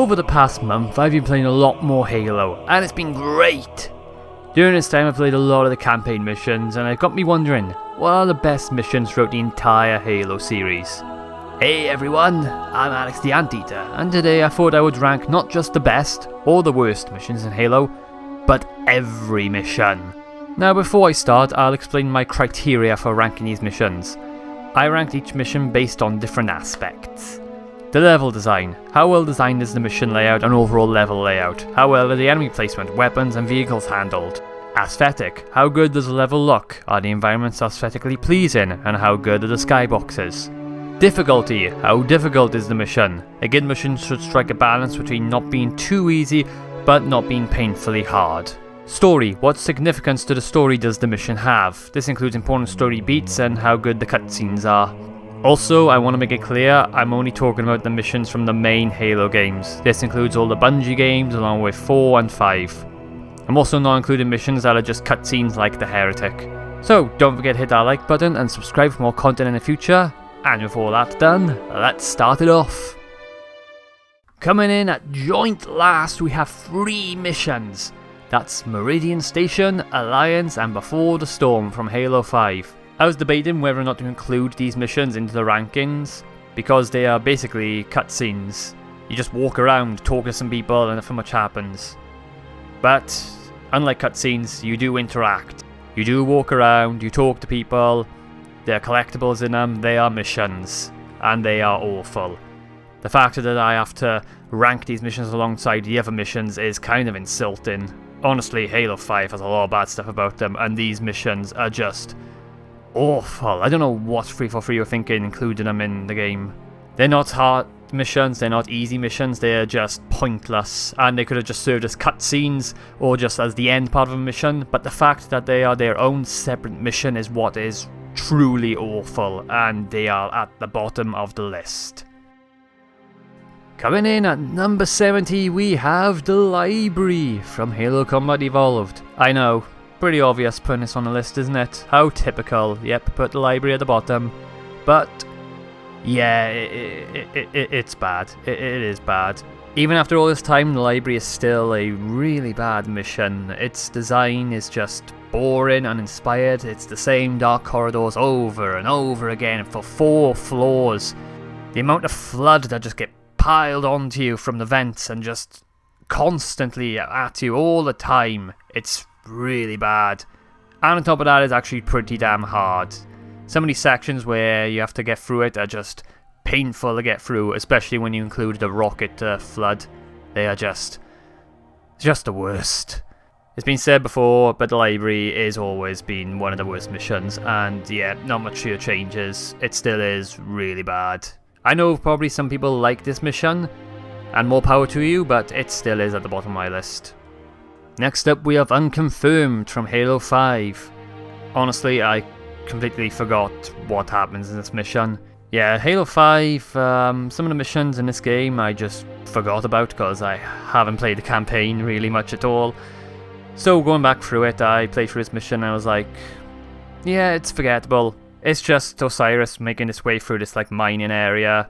Over the past month, I've been playing a lot more Halo, and it's been great! During this time, I've played a lot of the campaign missions, and it got me wondering, what are the best missions throughout the entire Halo series? Hey everyone, I'm Alex the Anteater, and today I thought I would rank not just the best or the worst missions in Halo, but every mission. Now before I start, I'll explain my criteria for ranking these missions. I ranked each mission based on different aspects. The level design. How well designed is the mission layout and overall level layout? How well are the enemy placement, weapons and vehicles handled? Aesthetic. How good does the level look? Are the environments aesthetically pleasing? And how good are the skyboxes? Difficulty. How difficult is the mission? A good mission should strike a balance between not being too easy, but not being painfully hard. Story. What significance to the story does the mission have? This includes important story beats and how good the cutscenes are. Also, I want to make it clear, I'm only talking about the missions from the main Halo games. This includes all the Bungie games along with 4 and 5. I'm also not including missions that are just cutscenes like the Heretic. So, don't forget to hit that like button and subscribe for more content in the future. And with all that done, let's start it off. Coming in at joint last, we have 3 missions. That's Meridian Station, Alliance and Before the Storm from Halo 5. I was debating whether or not to include these missions into the rankings, because they are basically cutscenes. You just walk around, talk to some people, and nothing much happens. But, unlike cutscenes, you do interact. You do walk around, you talk to people, there are collectibles in them, they are missions, and they are awful. The fact that I have to rank these missions alongside the other missions is kind of insulting. Honestly, Halo 5 has a lot of bad stuff about them, and these missions are just awful. I don't know what 343 were thinking including them in the game. They're not hard missions, they're not easy missions, they're just pointless, and they could have just served as cutscenes or just as the end part of a mission, but the fact that they are their own separate mission is what is truly awful, and they are at the bottom of the list. Coming in at number 70, we have the Library from Halo Combat Evolved. I know, pretty obvious putting this on the list, isn't it? How typical. Yep, put the Library at the bottom. But yeah, it's bad. It is bad. Even after all this time, the Library is still a really bad mission. Its design is just boring, uninspired. It's the same dark corridors over and over again for 4 floors. The amount of flood that just get piled onto you from the vents and just constantly at you all the time. It's really bad. And on top of that, it's actually pretty damn hard. Some of these sections where you have to get through it are just painful to get through, especially when you include the rocket flood. They are just the worst. It's been said before, but the Library is always been one of the worst missions, and yeah, not much here changes. It still is really bad. I know probably some people like this mission, and more power to you, but it still is at the bottom of my list. Next up, we have Unconfirmed from Halo 5. Honestly, I completely forgot what happens in this mission. Yeah, Halo 5, some of the missions in this game I just forgot about because I haven't played the campaign really much at all. So going back through it, I played through this mission and I was like, yeah, it's forgettable. It's just Osiris making his way through this like mining area,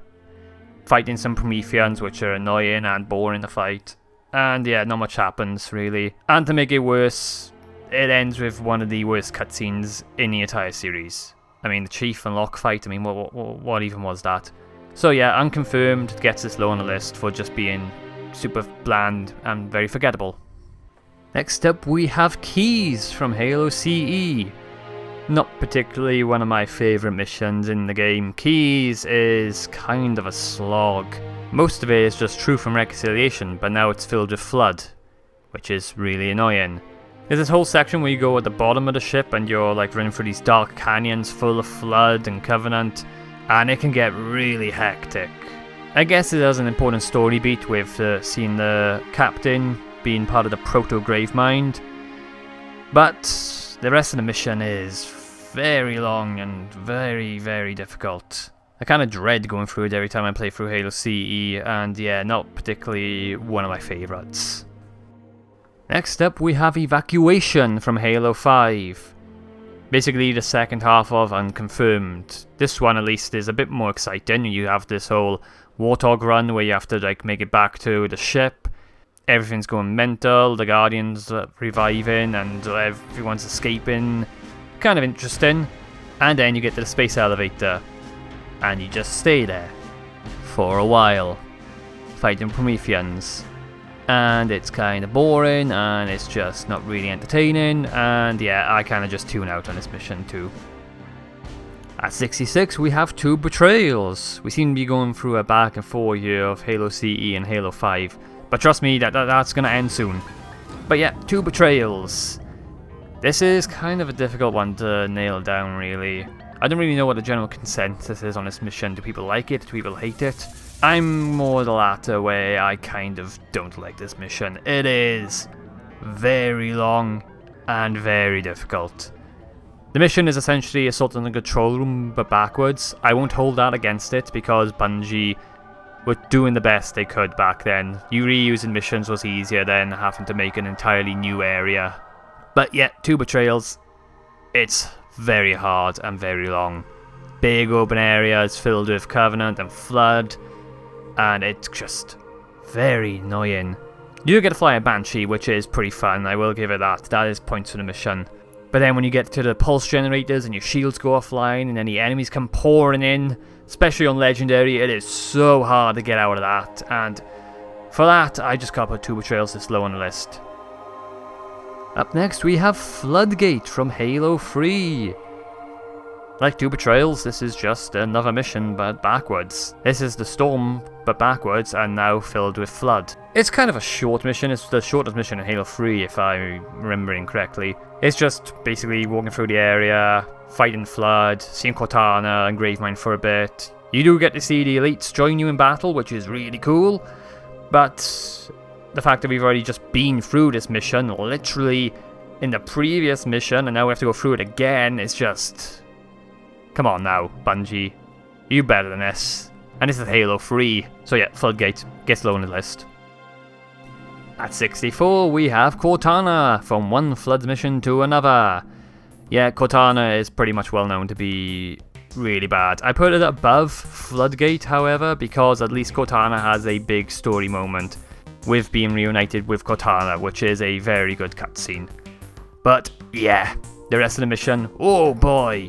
fighting some Prometheans which are annoying and boring to fight. And yeah, not much happens really. And to make it worse, it ends with one of the worst cutscenes in the entire series. I mean, the Chief and Locke fight, I mean, what even was that? So yeah, Unconfirmed gets this low on the list for just being super bland and very forgettable. Next up, we have Keys from Halo CE. Not particularly one of my favourite missions in the game. Keys is kind of a slog. Most of it is just Truth and Reconciliation, but now it's filled with flood, which is really annoying. There's this whole section where you go at the bottom of the ship and you're like running through these dark canyons full of flood and Covenant, and it can get really hectic. I guess it has an important story beat with seeing the captain being part of the Proto-Gravemind, but the rest of the mission is very long and very, very difficult. I kind of dread going through it every time I play through Halo CE, and yeah, not particularly one of my favourites. Next up, we have Evacuation from Halo 5. Basically the second half of Unconfirmed. This one at least is a bit more exciting. You have this whole Warthog run where you have to like make it back to the ship. Everything's going mental, the Guardians reviving and everyone's escaping. Kind of interesting. And then you get to the space elevator and you just stay there for a while fighting Prometheans. And it's kind of boring, and it's just not really entertaining, and yeah, I kind of just tune out on this mission too. At 66, we have 2 betrayals. We seem to be going through a back and forth here of Halo CE and Halo 5, but trust me, that's going to end soon. But yeah, 2 betrayals. This is kind of a difficult one to nail down, really. I don't really know what the general consensus is on this mission. Do people like it? Do people hate it? I'm more the latter, where I kind of don't like this mission. It is very long and very difficult. The mission is essentially assault on the control room, but backwards. I won't hold that against it, because Bungie were doing the best they could back then. You reusing missions was easier than having to make an entirely new area. But yeah, 2 betrayals. It's very hard and very long. Big open areas filled with Covenant and Flood. And it's just very annoying. You get to fly a Banshee, which is pretty fun, I will give it that. That is points for the mission. But then when you get to the pulse generators and your shields go offline and then the enemies come pouring in, especially on Legendary, it is so hard to get out of that. And for that, I just can't put 2 betrayals this low on the list. Up next, we have Floodgate from Halo 3. Like 2 betrayals, this is just another mission, but backwards. This is the Storm, but backwards, and now filled with Flood. It's kind of a short mission. It's the shortest mission in Halo 3, if I'm remembering correctly. It's just basically walking through the area, fighting Flood, seeing Cortana and Gravemind for a bit. You do get to see the elites join you in battle, which is really cool, but the fact that we've already just been through this mission, literally in the previous mission, and now we have to go through it again, it's just... Come on now, Bungie. You better than this. And this is Halo 3, so yeah, Floodgate gets low on the list. At 64, we have Cortana, from one Flood mission to another. Yeah, Cortana is pretty much well known to be really bad. I put it above Floodgate, however, because at least Cortana has a big story moment with being reunited with Cortana, which is a very good cutscene. But yeah, the rest of the mission, oh boy.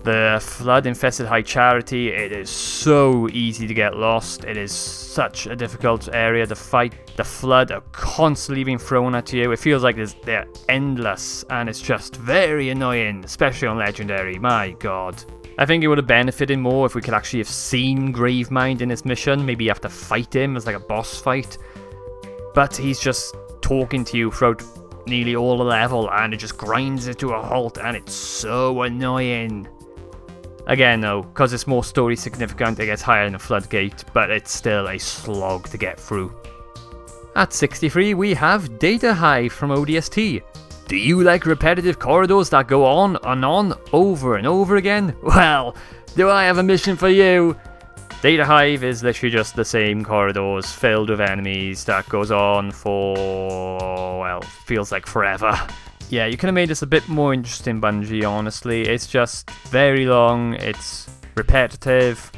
The Flood-infested High Charity, it is so easy to get lost. It is such a difficult area to fight. The Flood are constantly being thrown at you. It feels like they're endless, and it's just very annoying, especially on Legendary. My god. I think it would have benefited more if we could actually have seen Gravemind in this mission. Maybe you have to fight him as like a boss fight. But he's just talking to you throughout nearly all the level, and it just grinds it to a halt, and it's so annoying. Again though, because it's more story significant, it gets higher in the Floodgate, but it's still a slog to get through. At 63, we have Data Hive from ODST. Do you like repetitive corridors that go on and on, over and over again? Well, do I have a mission for you? Data Hive is literally just the same corridors filled with enemies that goes on for, well, feels like forever. Yeah, you could have made this a bit more interesting, Bungie, honestly. It's just very long, it's repetitive,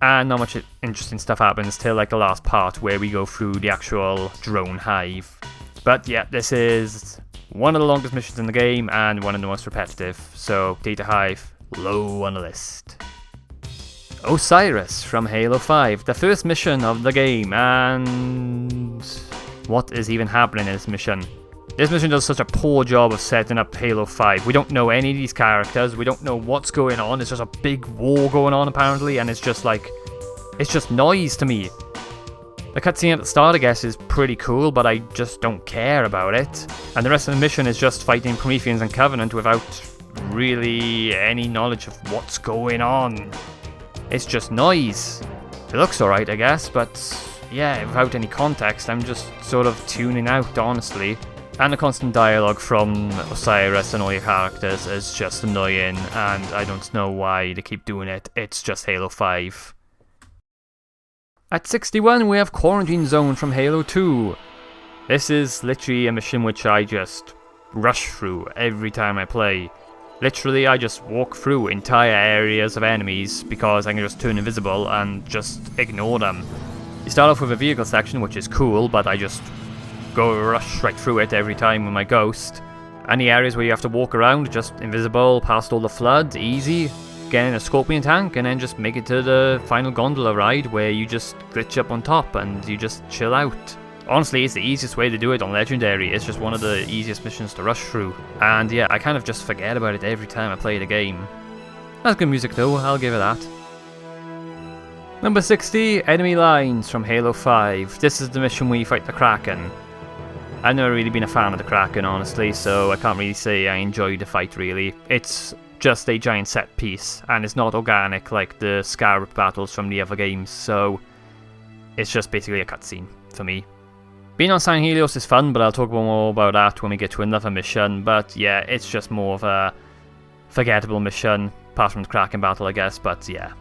and not much interesting stuff happens till like the last part where we go through the actual drone hive. But yeah, this is one of the longest missions in the game and one of the most repetitive, so Data Hive, low on the list. Osiris from Halo 5, the first mission of the game, and what is even happening in this mission? This mission does such a poor job of setting up Halo 5. We don't know any of these characters, we don't know what's going on, it's just a big war going on apparently, and it's just like, it's just noise to me. The cutscene at the start, I guess, is pretty cool, but I just don't care about it. And the rest of the mission is just fighting Prometheans and Covenant without really any knowledge of what's going on. It's just noise. It looks alright, I guess, but yeah, without any context, I'm just sort of tuning out, honestly. And the constant dialogue from Osiris and all your characters is just annoying, and I don't know why they keep doing it. It's just Halo 5. At 61, we have Quarantine Zone from Halo 2. This is literally a mission which I just rush through every time I play. Literally, I just walk through entire areas of enemies because I can just turn invisible and just ignore them. You start off with a vehicle section, which is cool, but I just rush right through it every time with my ghost. And the areas where you have to walk around, just invisible, past all the flood, easy. Get in a scorpion tank and then just make it to the final gondola ride where you just glitch up on top and you just chill out. Honestly, it's the easiest way to do it on Legendary. It's just one of the easiest missions to rush through. And yeah, I kind of just forget about it every time I play the game. That's good music though, I'll give it that. Number 60, Enemy Lines from Halo 5. This is the mission where you fight the Kraken. I've never really been a fan of the Kraken, honestly, so I can't really say I enjoyed the fight really. It's just a giant set piece, and it's not organic like the Scarab battles from the other games, so it's just basically a cutscene for me. Being on San Helios is fun, but I'll talk more about that when we get to another mission. But yeah, it's just more of a forgettable mission, apart from the Kraken battle, I guess, but yeah.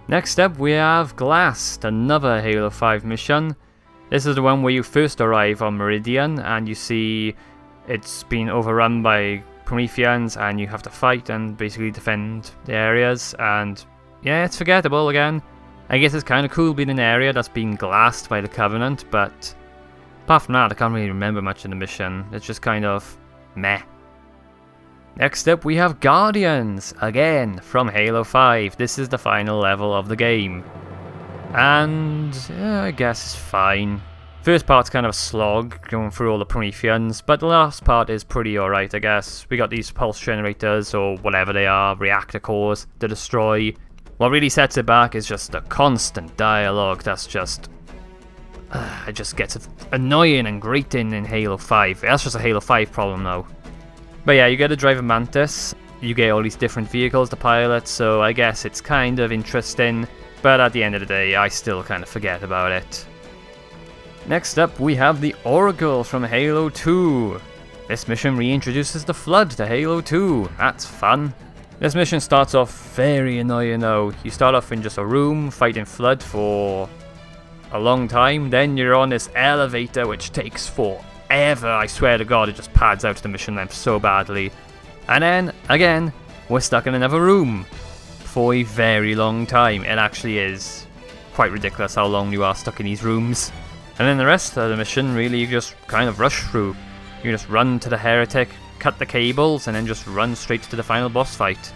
Next up, we have Glassed, another Halo 5 mission. This is the one where you first arrive on Meridian, and you see it's been overrun by Prometheans, and you have to fight and basically defend the areas, and yeah, it's forgettable again. I guess it's kind of cool being in an area that's been glassed by the Covenant, but apart from that, I can't really remember much of the mission. It's just kind of meh. Next up, we have Guardians, again, from Halo 5. This is the final level of the game. And I guess it's fine. First part's kind of a slog, going through all the Prometheans, but the last part is pretty alright, I guess. We got these pulse generators, or whatever they are, reactor cores, to destroy. What really sets it back is just the constant dialogue that's just... it just gets annoying and grating in Halo 5. That's just a Halo 5 problem though. But yeah, you get to drive a Mantis, you get all these different vehicles to pilot, so I guess it's kind of interesting, but at the end of the day, I still kind of forget about it. Next up, we have the Oracle from Halo 2. This mission reintroduces the Flood to Halo 2. That's fun. This mission starts off very annoying though. You start off in just a room fighting Flood for a long time, then you're on this elevator which takes forever. I swear to God, it just pads out the mission length so badly. And then, again, we're stuck in another room for a very long time. It actually is quite ridiculous how long you are stuck in these rooms. And then the rest of the mission, really, you just kind of rush through. You just run to the Heretic, cut the cables, and then just run straight to the final boss fight.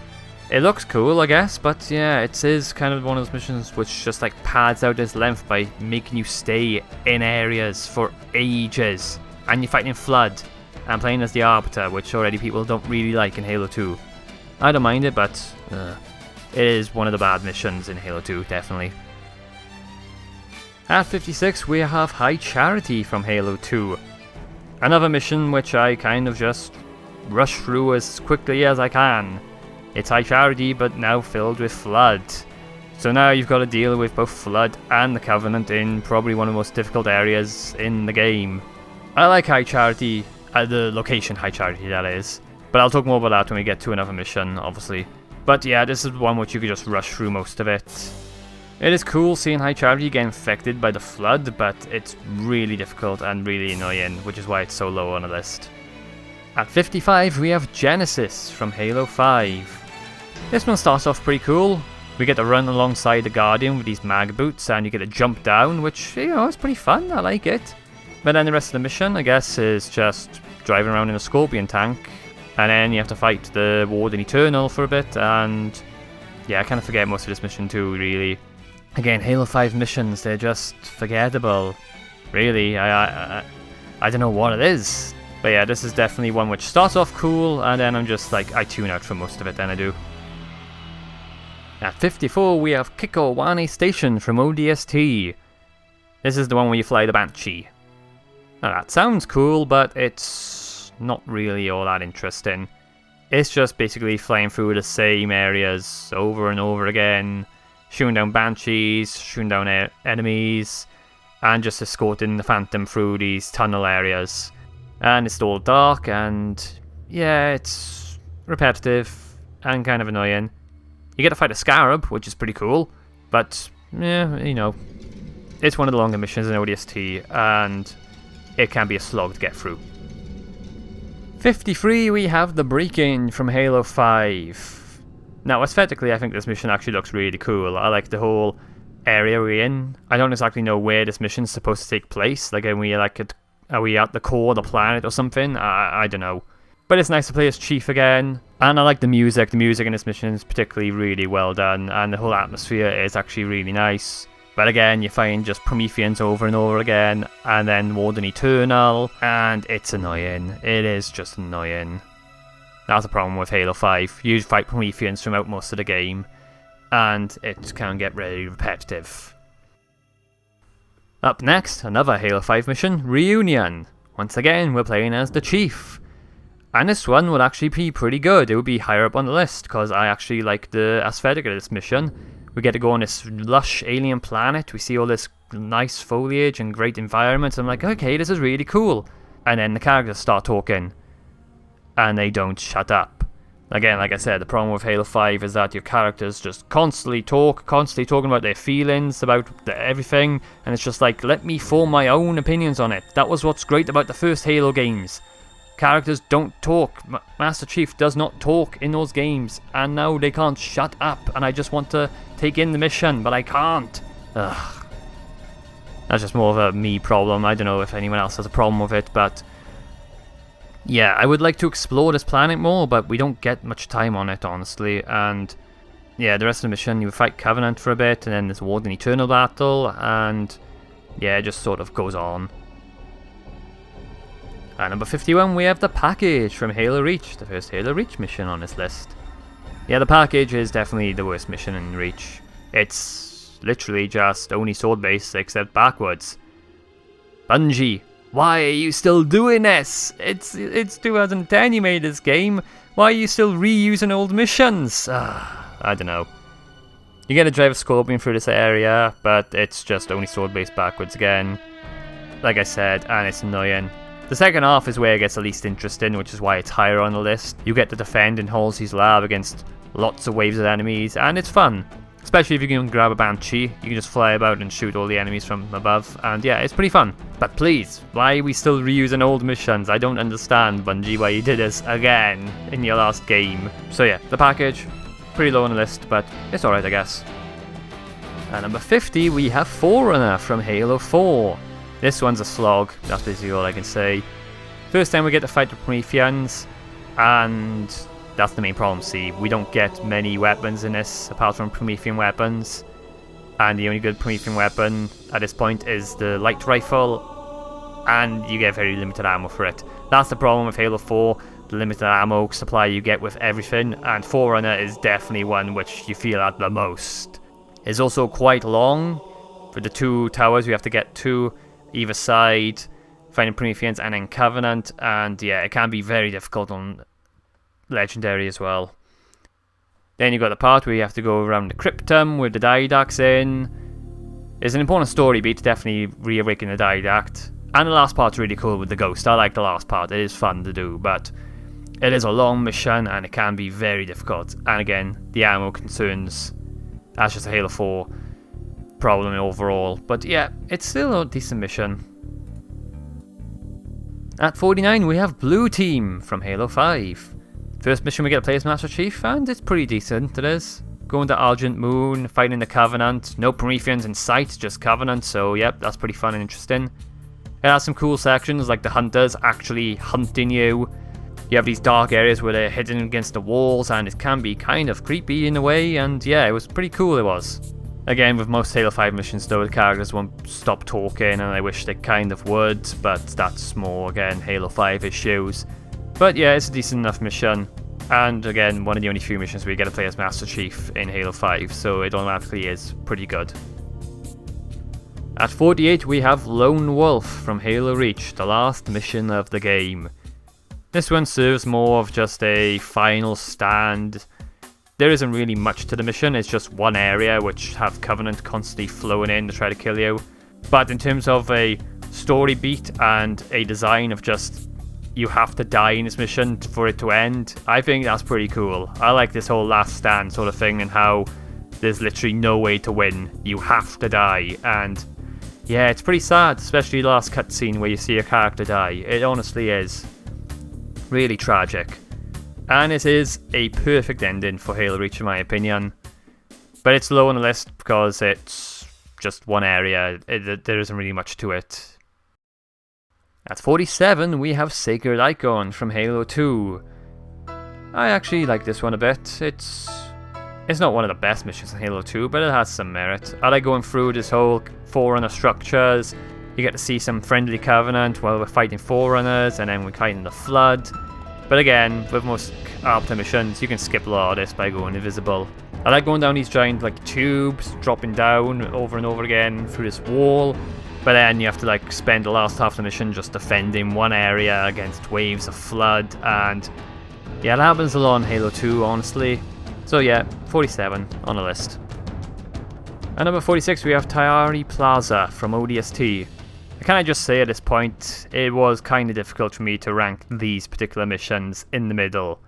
It looks cool, I guess, but yeah, it is kind of one of those missions which just like pads out its length by making you stay in areas for ages. And you're fighting Flood, and playing as the Arbiter, which already people don't really like in Halo 2. I don't mind it, but it is one of the bad missions in Halo 2, definitely. At 56, we have High Charity from Halo 2. Another mission which I kind of just rush through as quickly as I can. It's High Charity, but now filled with Flood. So now you've got to deal with both Flood and the Covenant in probably one of the most difficult areas in the game. I like High Charity, the location High Charity that is, but I'll talk more about that when we get to another mission, obviously. But yeah, this is one which you could just rush through most of it. It is cool seeing High Charity get infected by the Flood, but it's really difficult and really annoying, which is why it's so low on the list. At 55, we have Genesis from Halo 5. This one starts off pretty cool. We get to run alongside the Guardian with these mag boots, and you get to jump down, which, you know, is pretty fun, I like it. But then the rest of the mission, I guess, is just driving around in a Scorpion tank, and then you have to fight the Warden Eternal for a bit, and yeah, I kind of forget most of this mission too, really. Again, Halo 5 missions, they're just forgettable. Really, I don't know what it is. But yeah, this is definitely one which starts off cool, and then I'm just like, I tune out for most of it, then I do. At 54, we have Kikowane Station from ODST. This is the one where you fly the Banshee. Now that sounds cool, but it's not really all that interesting. It's just basically flying through the same areas over and over again, shooting down Banshees, shooting down enemies, and just escorting the Phantom through these tunnel areas. And it's all dark, and yeah, it's repetitive and kind of annoying. You get to fight a Scarab, which is pretty cool, but yeah, you know, it's one of the longer missions in ODST, and it can be a slog to get through. 53, we have the break-in from Halo 5. Now, aesthetically, I think this mission actually looks really cool. I like the whole area we're in. I don't exactly know where this mission's supposed to take place. Like, are we at the core of the planet or something? I don't know. But it's nice to play as Chief again. And I like the music. The music in this mission is particularly really well done. And the whole atmosphere is actually really nice. But again, you find just Prometheans over and over again, and then Warden Eternal, and it's annoying. It is just annoying. That's the problem with Halo 5. You fight Prometheans throughout most of the game, and it can get really repetitive. Up next, another Halo 5 mission, Reunion. Once again, we're playing as the Chief. And this one would actually be pretty good. It would be higher up on the list, because I actually like the aesthetic of this mission. We get to go on this lush alien planet. We see all this nice foliage and great environments. I'm like, okay, this is really cool. And then the characters start talking. And they don't shut up. Again, like I said, the problem with Halo 5 is that your characters just constantly talking about their feelings, about everything. And it's just like, let me form my own opinions on it. That was what's great about the first Halo games. Characters don't talk. Master Chief does not talk in those games, and now they can't shut up, and I just want to take in the mission, but I can't. Ugh. That's just more of a me problem. I don't know if anyone else has a problem with it, but yeah, I would like to explore this planet more, but we don't get much time on it, honestly. And yeah, the rest of the mission, you fight Covenant for a bit, and then there's Warden Eternal battle, and yeah, it just sort of goes on. At number 51, we have the package from Halo Reach, the first Halo Reach mission on this list. Yeah, the package is definitely the worst mission in Reach. It's literally just only sword based except backwards. Bungie, why are you still doing this? It's 2010 you made this game. Why are you still reusing old missions? I don't know. You get to drive a Scorpion through this area, but it's just only sword based backwards again. Like I said, and it's annoying. The second half is where it gets the least interesting, which is why it's higher on the list. You get to defend in Halsey's lab against lots of waves of enemies, and it's fun. Especially if you can grab a Banshee, you can just fly about and shoot all the enemies from above, and yeah, it's pretty fun. But please, why are we still reusing old missions? I don't understand, Bungie, why you did this again in your last game. So yeah, the package, pretty low on the list, but it's alright, I guess. At number 50, we have Forerunner from Halo 4. This one's a slog, that's basically all I can say. First time we get to fight the Prometheans, and that's the main problem, see. We don't get many weapons in this, apart from Promethean weapons. And the only good Promethean weapon at this point is the light rifle, and you get very limited ammo for it. That's the problem with Halo 4, the limited ammo supply you get with everything, and Forerunner is definitely one which you feel at the most. It's also quite long. For the two towers we have to get to either side, finding Prometheans and then Covenant, and yeah, it can be very difficult on Legendary as well. Then you got the part where you have to go around the Cryptum with the Didact in. It's an important story beat, definitely reawaken the Didact. And the last part's really cool with the Ghost. I like the last part, it is fun to do, but it is a long mission and it can be very difficult. And again, the ammo concerns. That's just a Halo 4 problem overall, but yeah, it's still a decent mission. At 49, we have Blue Team from Halo 5. First mission we get to play as Master Chief, and it's pretty decent, it is. Going to Argent Moon, fighting the Covenant, no Prometheans in sight, just Covenant, so yep, that's pretty fun and interesting. It has some cool sections, like the Hunters actually hunting you. You have these dark areas where they're hidden against the walls, and it can be kind of creepy in a way, and yeah, it was pretty cool, it was. Again, with most Halo 5 missions though, the characters won't stop talking, and I wish they kind of would, but that's more, again, Halo 5 issues. But yeah, it's a decent enough mission, and again, one of the only few missions where you get to play as Master Chief in Halo 5, so it automatically is pretty good. At 48, we have Lone Wolf from Halo Reach, the last mission of the game. This one serves more of just a final stand. There isn't really much to the mission, it's just one area which have Covenant constantly flowing in to try to kill you. But in terms of a story beat and a design of just you have to die in this mission for it to end, I think that's pretty cool. I like this whole last stand sort of thing and how there's literally no way to win. You have to die, and yeah, it's pretty sad, especially the last cutscene where you see a character die. It honestly is. Really tragic. And it is a perfect ending for Halo Reach in my opinion. But it's low on the list because it's just one area. There isn't really much to it. At 47 we have Sacred Icon from Halo 2. I actually like this one a bit. It's not one of the best missions in Halo 2, but it has some merit. I like going through this whole Forerunner structures. You get to see some friendly Covenant while we're fighting Forerunners, and then we're fighting the Flood. But again, with most Arbiter missions, you can skip a lot of this by going invisible. I like going down these giant tubes, dropping down over and over again through this wall. But then you have to spend the last half of the mission just defending one area against waves of Flood, and yeah, that happens a lot in Halo 2, honestly. So yeah, 47 on the list. At number 46 we have Tyari Plaza from ODST. Can I just say at this point, it was kind of difficult for me to rank these particular missions in the middle.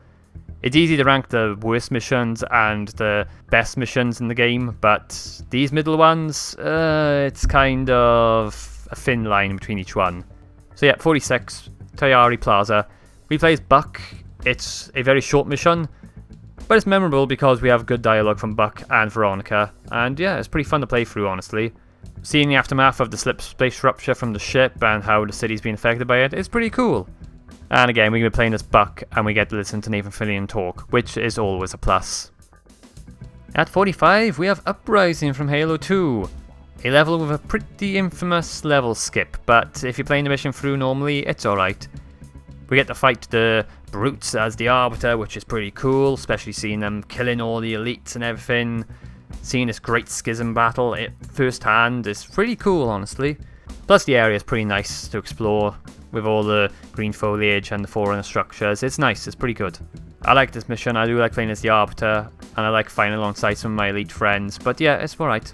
It's easy to rank the worst missions and the best missions in the game, but these middle ones, it's kind of a thin line between each one. So yeah, 46, Tyari Plaza. We play as Buck. It's a very short mission, but it's memorable because we have good dialogue from Buck and Veronica, and yeah, it's pretty fun to play through, honestly. Seeing the aftermath of the slip space rupture from the ship and how the city's been affected by it is pretty cool. And again, we're going to be playing as Buck, and we get to listen to Nathan Fillion talk, which is always a plus. At 45, we have Uprising from Halo 2. A level with a pretty infamous level skip, but if you're playing the mission through normally, it's alright. We get to fight the brutes as the Arbiter, which is pretty cool, especially seeing them killing all the elites and everything. Seeing this great schism battle firsthand is pretty cool, honestly. Plus the area is pretty nice to explore, with all the green foliage and the Forerunner structures. It's nice, it's pretty good. I like this mission, I do like playing as the Arbiter, and I like fighting alongside some of my elite friends, but yeah, it's alright.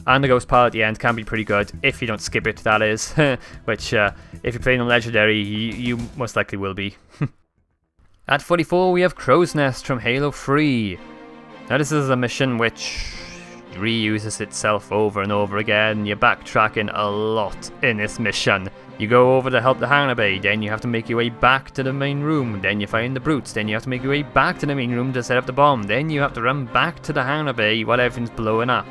And the ghost part at the end can be pretty good, if you don't skip it, that is. Which, if you're playing on Legendary, you most likely will be. At 44, we have Crow's Nest from Halo 3. Now this is a mission which reuses itself over and over again. You're backtracking a lot in this mission. You go over to help the hangar bay, then you have to make your way back to the main room, then you find the brutes, then you have to make your way back to the main room to set up the bomb, then you have to run back to the hangar bay while everything's blowing up.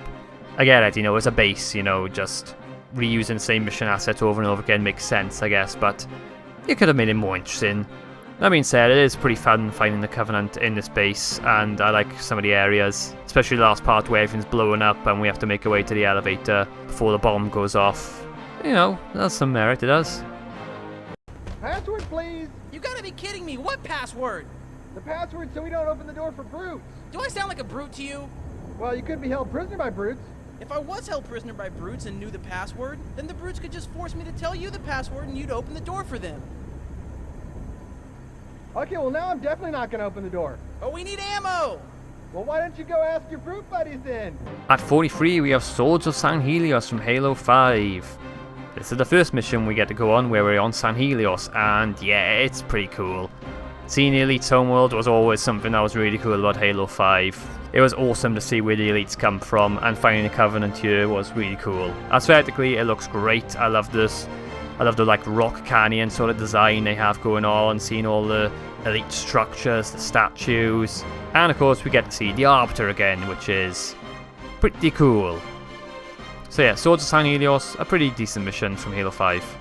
I get it, it's a base, just reusing the same mission assets over and over again makes sense, I guess, but you could have made it more interesting. That being said, it is pretty fun finding the Covenant in this base, and I like some of the areas, especially the last part where everything's blowing up and we have to make our way to the elevator before the bomb goes off. That's some merit, it does. Password, please! You gotta be kidding me! What password? The password so we don't open the door for brutes. Do I sound like a brute to you? Well, you could be held prisoner by brutes. If I was held prisoner by brutes and knew the password, then the brutes could just force me to tell you the password and you'd open the door for them. Okay, well now I'm definitely not gonna open the door. But we need ammo! Well, why don't you go ask your brute buddies then? At 43, we have Swords of San Helios from Halo 5. This is the first mission we get to go on where we're on San Helios, and yeah, it's pretty cool. Seeing the Elite's homeworld was always something that was really cool about Halo 5. It was awesome to see where the Elites come from, and finding the Covenant here was really cool. Aesthetically, it looks great. I love this. I love the rock canyon sort of design they have going on, seeing all the elite structures, the statues, and of course we get to see the Arbiter again, which is pretty cool. So yeah, Swords of San Helios, a pretty decent mission from Halo 5.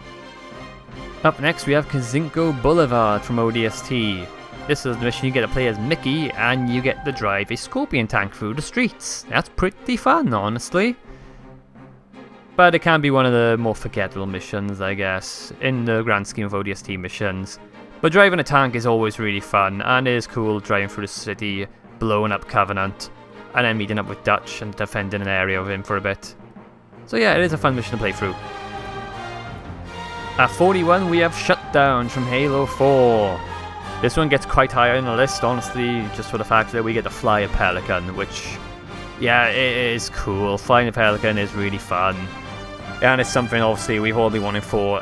Up next we have Kazinko Boulevard from ODST. This is the mission you get to play as Mickey, and you get to drive a Scorpion tank through the streets. That's pretty fun, honestly. But it can be one of the more forgettable missions, I guess, in the grand scheme of ODST missions. But driving a tank is always really fun, and it is cool driving through the city, blowing up Covenant, and then meeting up with Dutch and defending an area of him for a bit. So yeah, it is a fun mission to play through. At 41 we have Shutdown from Halo 4. This one gets quite high on the list, honestly, just for the fact that we get to fly a Pelican, which, yeah, it is cool. Flying a Pelican is really fun. And it's something, obviously, we've all been wanting for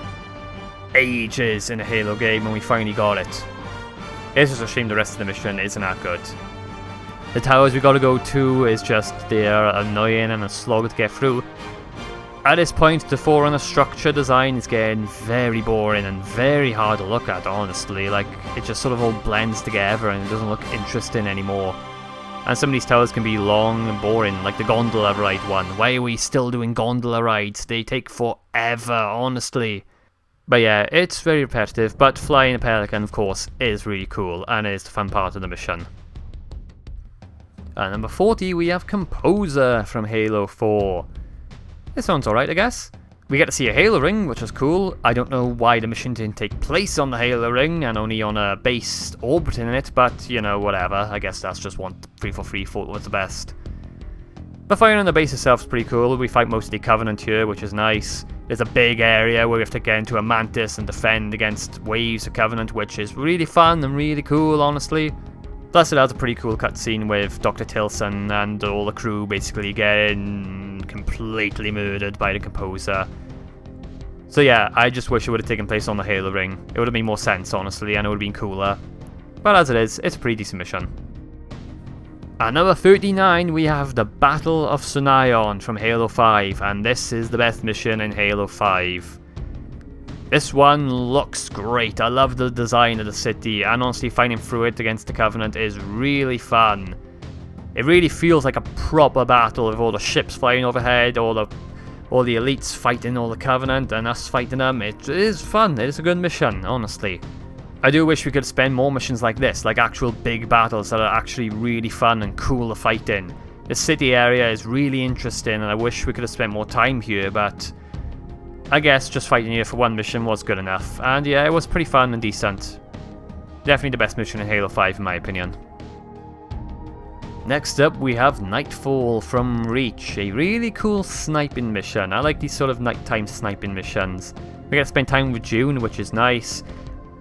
ages in a Halo game, and we finally got it. It's just a shame the rest of the mission isn't that good. The towers we gotta go to is just, they're annoying and a slog to get through. At this point, the Forerunner structure design is getting very boring and very hard to look at, honestly. Like, it just sort of all blends together and it doesn't look interesting anymore. And some of these towers can be long and boring, like the gondola ride one. Why are we still doing gondola rides? They take forever, honestly. But yeah, it's very repetitive, but flying a pelican, of course, is really cool and is the fun part of the mission. At number 40, we have Composer from Halo 4. This sounds alright, I guess. We get to see a Halo ring, which is cool. I don't know why the mission didn't take place on the Halo ring and only on a base orbiting it, but, you know, whatever. I guess that's just one 343 thought was the best. The fighting on the base itself is pretty cool. We fight mostly Covenant here, which is nice. There's a big area where we have to get into a Mantis and defend against waves of Covenant, which is really fun and really cool, honestly. Plus it has a pretty cool cutscene with Dr. Tilson and all the crew basically getting completely murdered by the Composer. So yeah, I just wish it would have taken place on the Halo ring. It would have made more sense, honestly, and it would have been cooler. But as it is, it's a pretty decent mission. At number 39, we have the Battle of Sunayon from Halo 5, and this is the best mission in Halo 5. This one looks great. I love the design of the city, and honestly fighting through it against the Covenant is really fun. It really feels like a proper battle with all the ships flying overhead, all the elites fighting all the Covenant, and us fighting them. It is fun. It is a good mission, honestly. I do wish we could spend more missions like this, like actual big battles that are actually really fun and cool to fight in. The city area is really interesting, and I wish we could have spent more time here, but I guess just fighting here for one mission was good enough. And yeah, it was pretty fun and decent. Definitely the best mission in Halo 5 in my opinion. Next up we have Nightfall from Reach, a really cool sniping mission. I like these sort of nighttime sniping missions. We get to spend time with June, which is nice.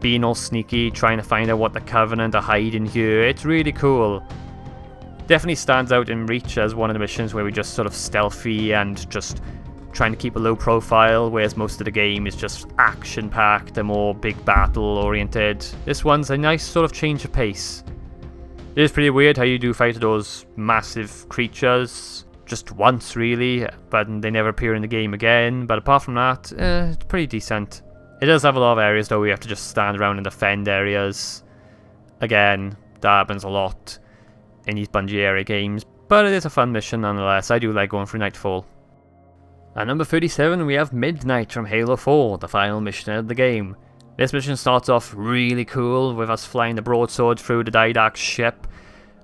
Being all sneaky, trying to find out what the Covenant are hiding here. It's really cool. Definitely stands out in Reach as one of the missions where we just sort of stealthy and just trying to keep a low profile, whereas most of the game is just action-packed and more big battle-oriented. This one's a nice sort of change of pace. It is pretty weird how you do fight those massive creatures just once, really, but they never appear in the game again. But apart from that, it's pretty decent. It does have a lot of areas, though, where you have to just stand around and defend areas. Again, that happens a lot in these Bungie area games, but it is a fun mission nonetheless. I do like going through Nightfall. At number 37, we have Midnight from Halo 4, the final mission of the game. This mission starts off really cool with us flying the broadsword through the Didact ship,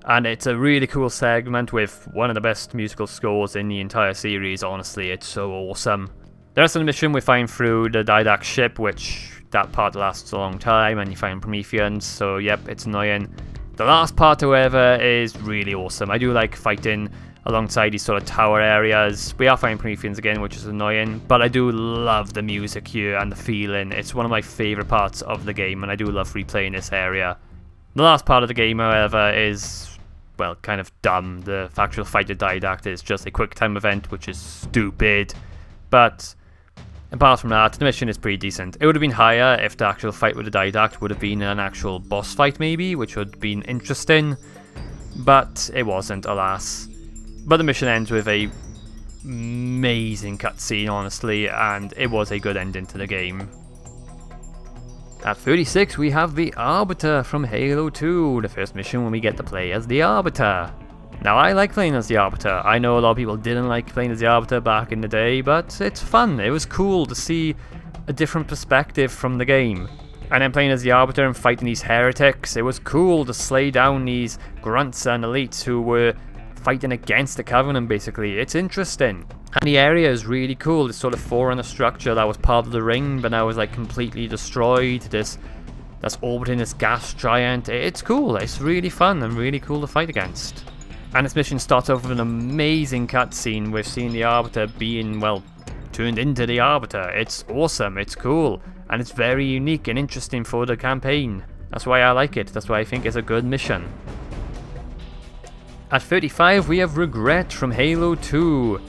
and it's a really cool segment with one of the best musical scores in the entire series. Honestly, it's so awesome. The rest of the mission we find through the Didact ship, which that part lasts a long time, and you find Prometheans, so yep, it's annoying. The last part, however, is really awesome. I do like fighting alongside these sort of tower areas. We are finding Prometheans again, which is annoying, but I do love the music here and the feeling. It's one of my favourite parts of the game, and I do love replaying this area. The last part of the game, however, is, well, kind of dumb. The actual fight with Didact is just a quick time event, which is stupid. But apart from that, the mission is pretty decent. It would have been higher if the actual fight with the Didact would have been an actual boss fight, maybe, which would have been interesting. But it wasn't, alas. But the mission ends with a amazing cutscene, honestly, and it was a good ending to the game. At 36, we have the Arbiter from Halo 2, the first mission when we get to play as the Arbiter. Now, I like playing as the Arbiter. I know a lot of people didn't like playing as the Arbiter back in the day, but it's fun. It was cool to see a different perspective from the game. And then playing as the Arbiter and fighting these heretics, it was cool to slay down these grunts and elites who were fighting against the Covenant, basically. It's interesting. And the area is really cool. This sort of Forerunner structure that was part of the ring, but now is like completely destroyed. That's orbiting this gas giant. It's cool. It's really fun and really cool to fight against. And this mission starts off with an amazing cutscene with seeing the Arbiter being, well, turned into the Arbiter. It's awesome. It's cool. And it's very unique and interesting for the campaign. That's why I like it. That's why I think it's a good mission. At 35, we have Regret from Halo 2.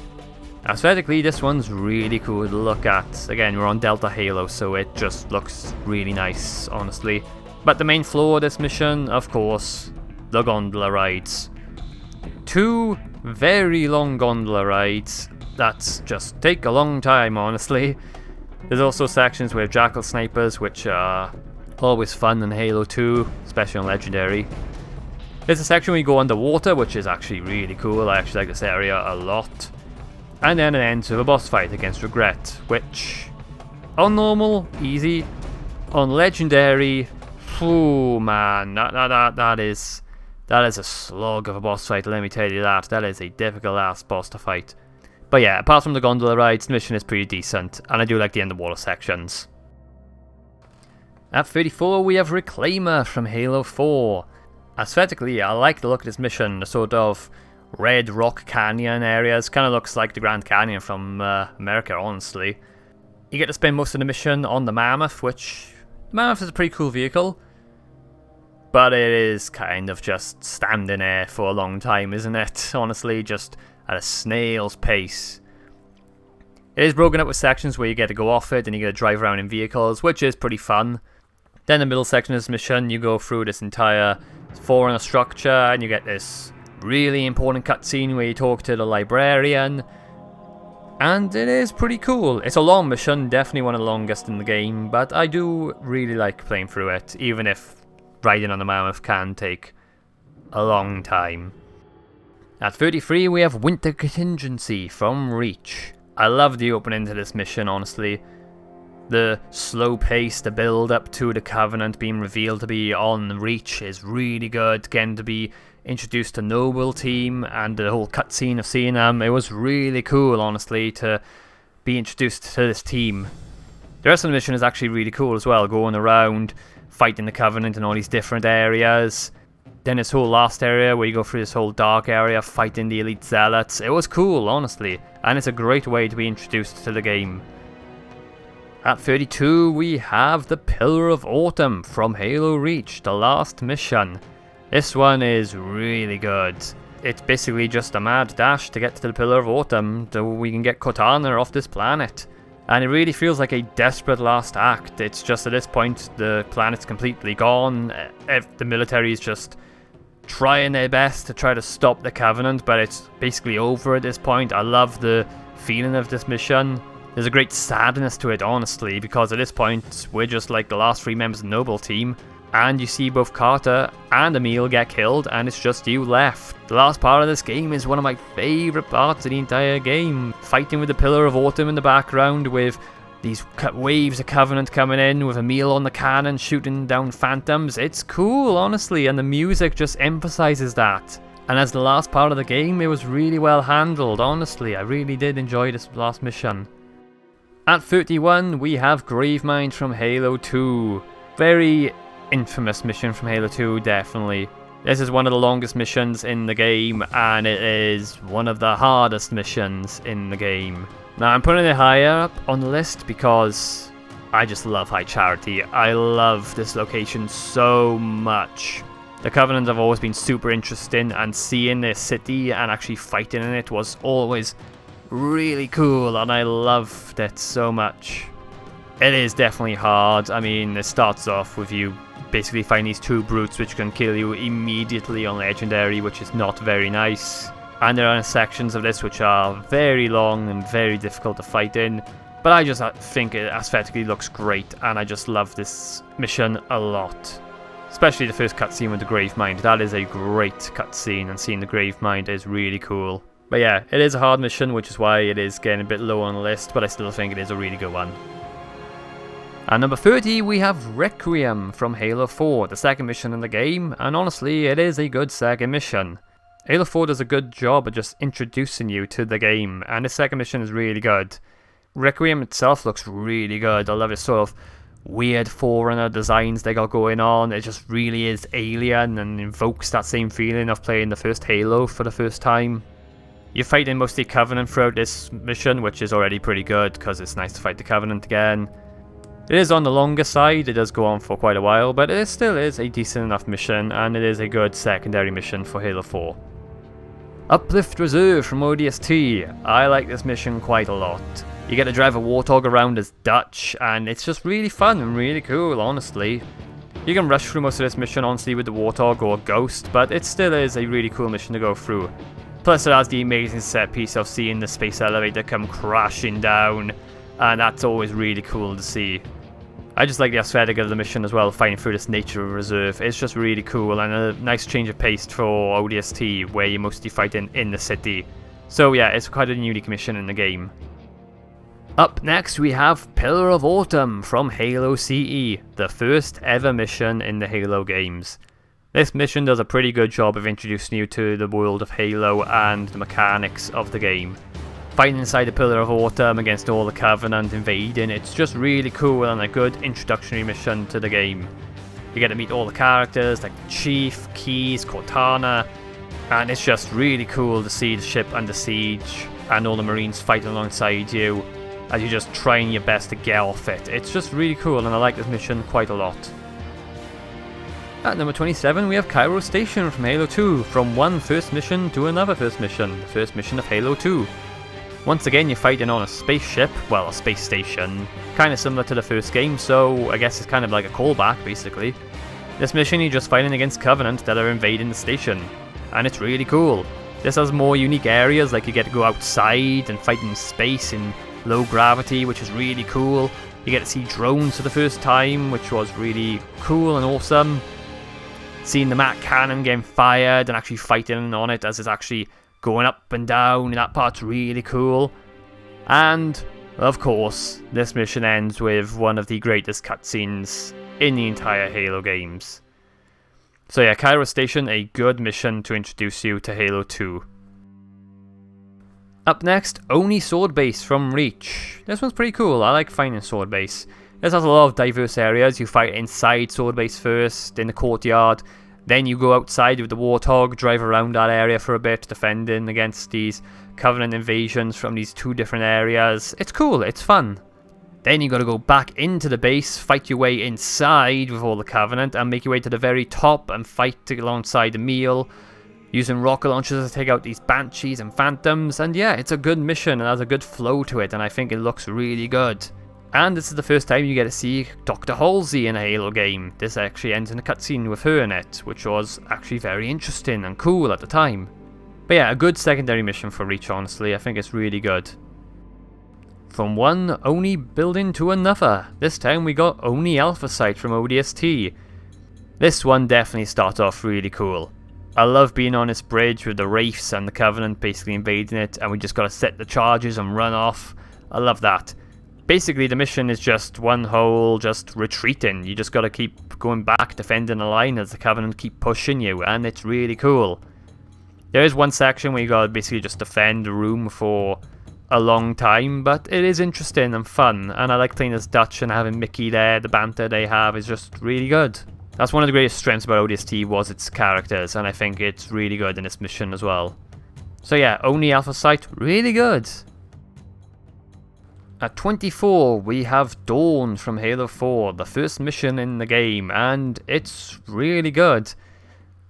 Aesthetically, this one's really cool to look at. Again, we're on Delta Halo, so it just looks really nice, honestly. But the main flaw of this mission, of course, the gondola rides. 2 very long gondola rides that's just take a long time, honestly. There's also sections with jackal snipers, which are always fun in Halo 2, especially on Legendary. There's a section where you go underwater, which is actually really cool. I actually like this area a lot. And then it ends with a boss fight against Regret, which on normal, easy. On Legendary, oh man, that is a slog of a boss fight, let me tell you that. That is a difficult ass boss to fight. But yeah, apart from the gondola rides, the mission is pretty decent, and I do like the underwater sections. At 34 we have Reclaimer from Halo 4. Aesthetically, I like the look of this mission. The sort of red rock canyon areas kind of looks like the Grand Canyon from America, honestly. You get to spend most of the mission on the Mammoth, which the Mammoth is a pretty cool vehicle, but it is kind of just standing there for a long time, isn't it? Honestly, just at a snail's pace. It is broken up with sections where you get to go off it and you get to drive around in vehicles, which is pretty fun. Then the middle section of this mission, you go through this entire foreigner structure and you get this really important cutscene where you talk to the librarian. And it is pretty cool. It's a long mission, definitely one of the longest in the game, but I do really like playing through it, even if riding on the Mammoth can take a long time. At 33 we have Winter Contingency from Reach. I love the opening to this mission, honestly. The slow pace, the build up to the Covenant being revealed to be on Reach is really good. Getting to be introduced to Noble Team and the whole cutscene of seeing them, it was really cool, honestly, to be introduced to this team. The rest of the mission is actually really cool as well, going around fighting the Covenant in all these different areas. Then this whole last area where you go through this whole dark area fighting the Elite Zealots. It was cool, honestly, and it's a great way to be introduced to the game. At 32 we have the Pillar of Autumn from Halo Reach, the last mission. This one is really good. It's basically just a mad dash to get to the Pillar of Autumn so we can get Cortana off this planet. And it really feels like a desperate last act. It's just at this point the planet's completely gone. The military is just trying their best to try to stop the Covenant, but it's basically over at this point. I love the feeling of this mission. There's a great sadness to it, honestly, because at this point we're just like the last 3 members of the Noble Team, and you see both Carter and Emil get killed, and it's just you left. The last part of this game is one of my favourite parts of the entire game. Fighting with the Pillar of Autumn in the background, with these waves of Covenant coming in, with Emil on the cannon shooting down phantoms. It's cool, honestly, and the music just emphasises that. And as the last part of the game, it was really well handled, honestly. I really did enjoy this last mission. At 31, we have Gravemind from Halo 2. Very infamous mission from Halo 2, definitely. This is one of the longest missions in the game, and it is one of the hardest missions in the game. Now, I'm putting it higher up on the list because I just love High Charity. I love this location so much. The Covenant have always been super interesting, and seeing this city and actually fighting in it was always really cool, and I loved it so much. It is definitely hard. I mean, it starts off with you basically find these 2 brutes which can kill you immediately on Legendary, which is not very nice. And there are sections of this which are very long and very difficult to fight in. But I just think it aesthetically looks great, and I just love this mission a lot. Especially the first cutscene with the Gravemind. That is a great cutscene, and seeing the Gravemind is really cool. But yeah, it is a hard mission, which is why it is getting a bit low on the list, but I still think it is a really good one. At number 30, we have Requiem from Halo 4, the second mission in the game, and honestly, it is a good second mission. Halo 4 does a good job of just introducing you to the game, and this second mission is really good. Requiem itself looks really good. I love its sort of weird Forerunner designs they got going on. It just really is alien and invokes that same feeling of playing the first Halo for the first time. You're fighting mostly Covenant throughout this mission, which is already pretty good because it's nice to fight the Covenant again. It is on the longer side, it does go on for quite a while, but it still is a decent enough mission, and it is a good secondary mission for Halo 4. Uplift Reserve from ODST. I like this mission quite a lot. You get to drive a Warthog around as Dutch, and it's just really fun and really cool, honestly. You can rush through most of this mission, honestly, with the Warthog or Ghost, but it still is a really cool mission to go through. Plus it has the amazing set piece of seeing the space elevator come crashing down, and that's always really cool to see. I just like the aesthetic of the mission as well, fighting through this nature reserve. It's just really cool and a nice change of pace for ODST, where you're mostly fighting in the city. So yeah, it's quite a unique mission in the game. Up next we have Pillar of Autumn from Halo CE, the first ever mission in the Halo games. This mission does a pretty good job of introducing you to the world of Halo and the mechanics of the game. Fighting inside the Pillar of Autumn against all the Covenant invading, it's just really cool and a good introductory mission to the game. You get to meet all the characters like the Chief, Keyes, Cortana, and it's just really cool to see the ship under siege and all the Marines fighting alongside you as you're just trying your best to get off it. It's just really cool and I like this mission quite a lot. At number 27 we have Cairo Station from Halo 2, from one first mission to another first mission, the first mission of Halo 2. Once again you're fighting on a spaceship, well a space station, kind of similar to the first game, so I guess it's kind of like a callback basically. This mission you're just fighting against Covenant that are invading the station, and it's really cool. This has more unique areas, like you get to go outside and fight in space in low gravity, which is really cool. You get to see drones for the first time, which was really cool and awesome. Seeing the Mac cannon getting fired and actually fighting on it as it's actually going up and down, that part's really cool. And, of course, this mission ends with one of the greatest cutscenes in the entire Halo games. So yeah, Cairo Station, a good mission to introduce you to Halo 2. Up next, Oni Sword Base from Reach. This one's pretty cool, I like finding Sword Base. This has a lot of diverse areas. You fight inside Sword Base first, in the courtyard, then you go outside with the Warthog, drive around that area for a bit, defending against these Covenant invasions from these two different areas. It's cool, it's fun. Then you gotta go back into the base, fight your way inside with all the Covenant, and make your way to the very top and fight alongside Emil, using rocket launchers to take out these Banshees and Phantoms. And yeah, it's a good mission and has a good flow to it, and I think it looks really good. And this is the first time you get to see Dr. Halsey in a Halo game. This actually ends in a cutscene with her in it, which was actually very interesting and cool at the time. But yeah, a good secondary mission for Reach, honestly. I think it's really good. From one Oni building to another. This time we got Oni Alpha Site from ODST. This one definitely starts off really cool. I love being on this bridge with the Wraiths and the Covenant basically invading it, and we just gotta set the charges and run off. I love that. Basically the mission is just one whole just retreating. You just gotta keep going back, defending the line as the Covenant keep pushing you, and it's really cool. There is one section where you gotta basically just defend the room for a long time, but it is interesting and fun, and I like playing as Dutch and having Mickey there. The banter they have is just really good. That's one of the greatest strengths about ODST, was its characters, and I think it's really good in this mission as well. So yeah, Oni Alpha Site, really good. At 24, we have Dawn from Halo 4, the first mission in the game, and it's really good.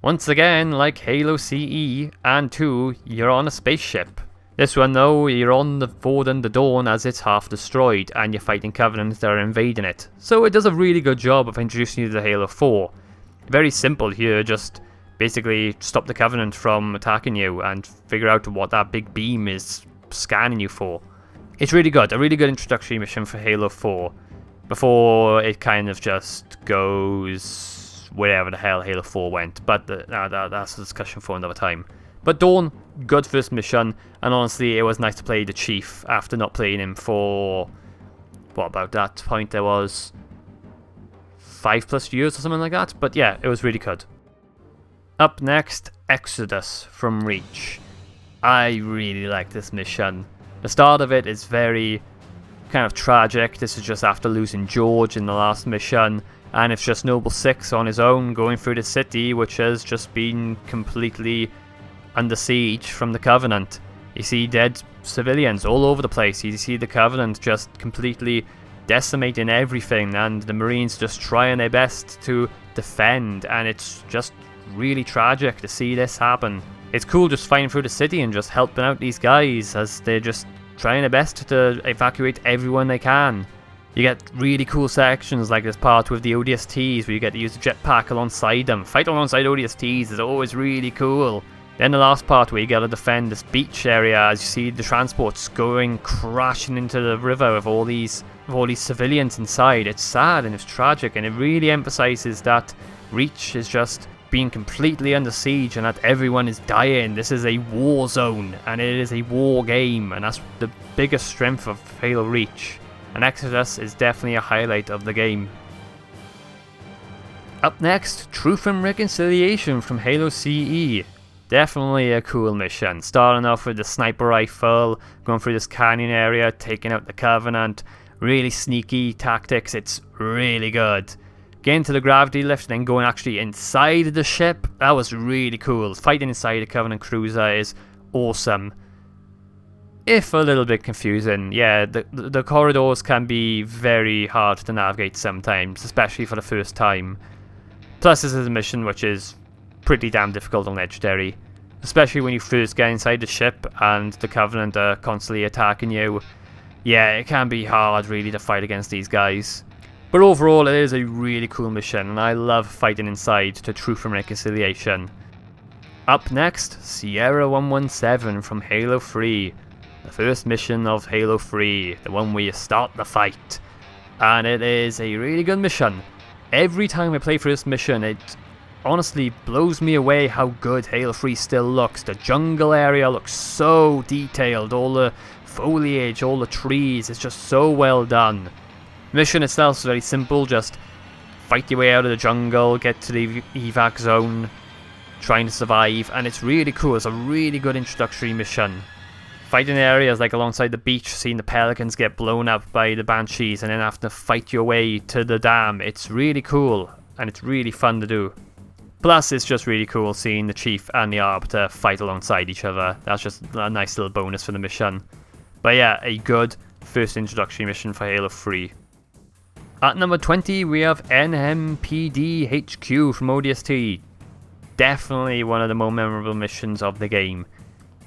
Once again, like Halo CE and 2, you're on a spaceship. This one though, you're on the Vorden the Dawn as it's half destroyed, and you're fighting Covenants that are invading it. So it does a really good job of introducing you to Halo 4. Very simple here, just basically stop the Covenant from attacking you and figure out what that big beam is scanning you for. It's really good, a really good introductory mission for Halo 4, before it kind of just goes wherever the hell Halo 4 went, but that's a discussion for another time. But Dawn, good first mission, and honestly it was nice to play the Chief after not playing him for, what, about that point there was 5+ years or something like that, but yeah, it was really good. Up next, Exodus from Reach. I really like this mission. The start of it is very kind of tragic. This is just after losing George in the last mission, and it's just Noble 6 on his own going through the city, which has just been completely under siege from the Covenant. You see dead civilians all over the place. You see the Covenant just completely decimating everything, and the Marines just trying their best to defend, and it's just really tragic to see this happen. It's cool just fighting through the city and just helping out these guys as they're just trying their best to evacuate everyone they can. You get really cool sections like this part with the ODSTs where you get to use the jetpack alongside them. Fight alongside ODSTs is always really cool. Then the last part where you gotta defend this beach area as you see the transports going crashing into the river with all these civilians inside. It's sad and it's tragic, and it really emphasizes that Reach is just being completely under siege and that everyone is dying. This is a war zone and it is a war game, and that's the biggest strength of Halo Reach. And Exodus is definitely a highlight of the game. Up next, Truth and Reconciliation from Halo CE. Definitely a cool mission. Starting off with the sniper rifle, going through this canyon area, taking out the Covenant. Really sneaky tactics, it's really good. Getting to the gravity lift, then going actually inside the ship, that was really cool. Fighting inside the Covenant cruiser is awesome. If a little bit confusing, yeah, the corridors can be very hard to navigate sometimes, especially for the first time. Plus this is a mission which is pretty damn difficult on Legendary, especially when you first get inside the ship and the Covenant are constantly attacking you. Yeah, it can be hard really to fight against these guys. But overall it is a really cool mission, and I love fighting inside to Truth and Reconciliation. Up next, Sierra 117 from Halo 3. The first mission of Halo 3, the one where you start the fight. And it is a really good mission. Every time I play through this mission, it honestly blows me away how good Halo 3 still looks. The jungle area looks so detailed, all the foliage, all the trees, it's just so well done. The mission itself is very simple, just fight your way out of the jungle, get to the evac zone, trying to survive, and it's really cool. It's a really good introductory mission. Fighting areas like alongside the beach, seeing the pelicans get blown up by the banshees and then have to fight your way to the dam. It's really cool and it's really fun to do. Plus it's just really cool seeing the Chief and the Arbiter fight alongside each other. That's just a nice little bonus for the mission. But yeah, a good first introductory mission for Halo 3. At number 20 we have NMPD HQ from ODST. Definitely one of the more memorable missions of the game.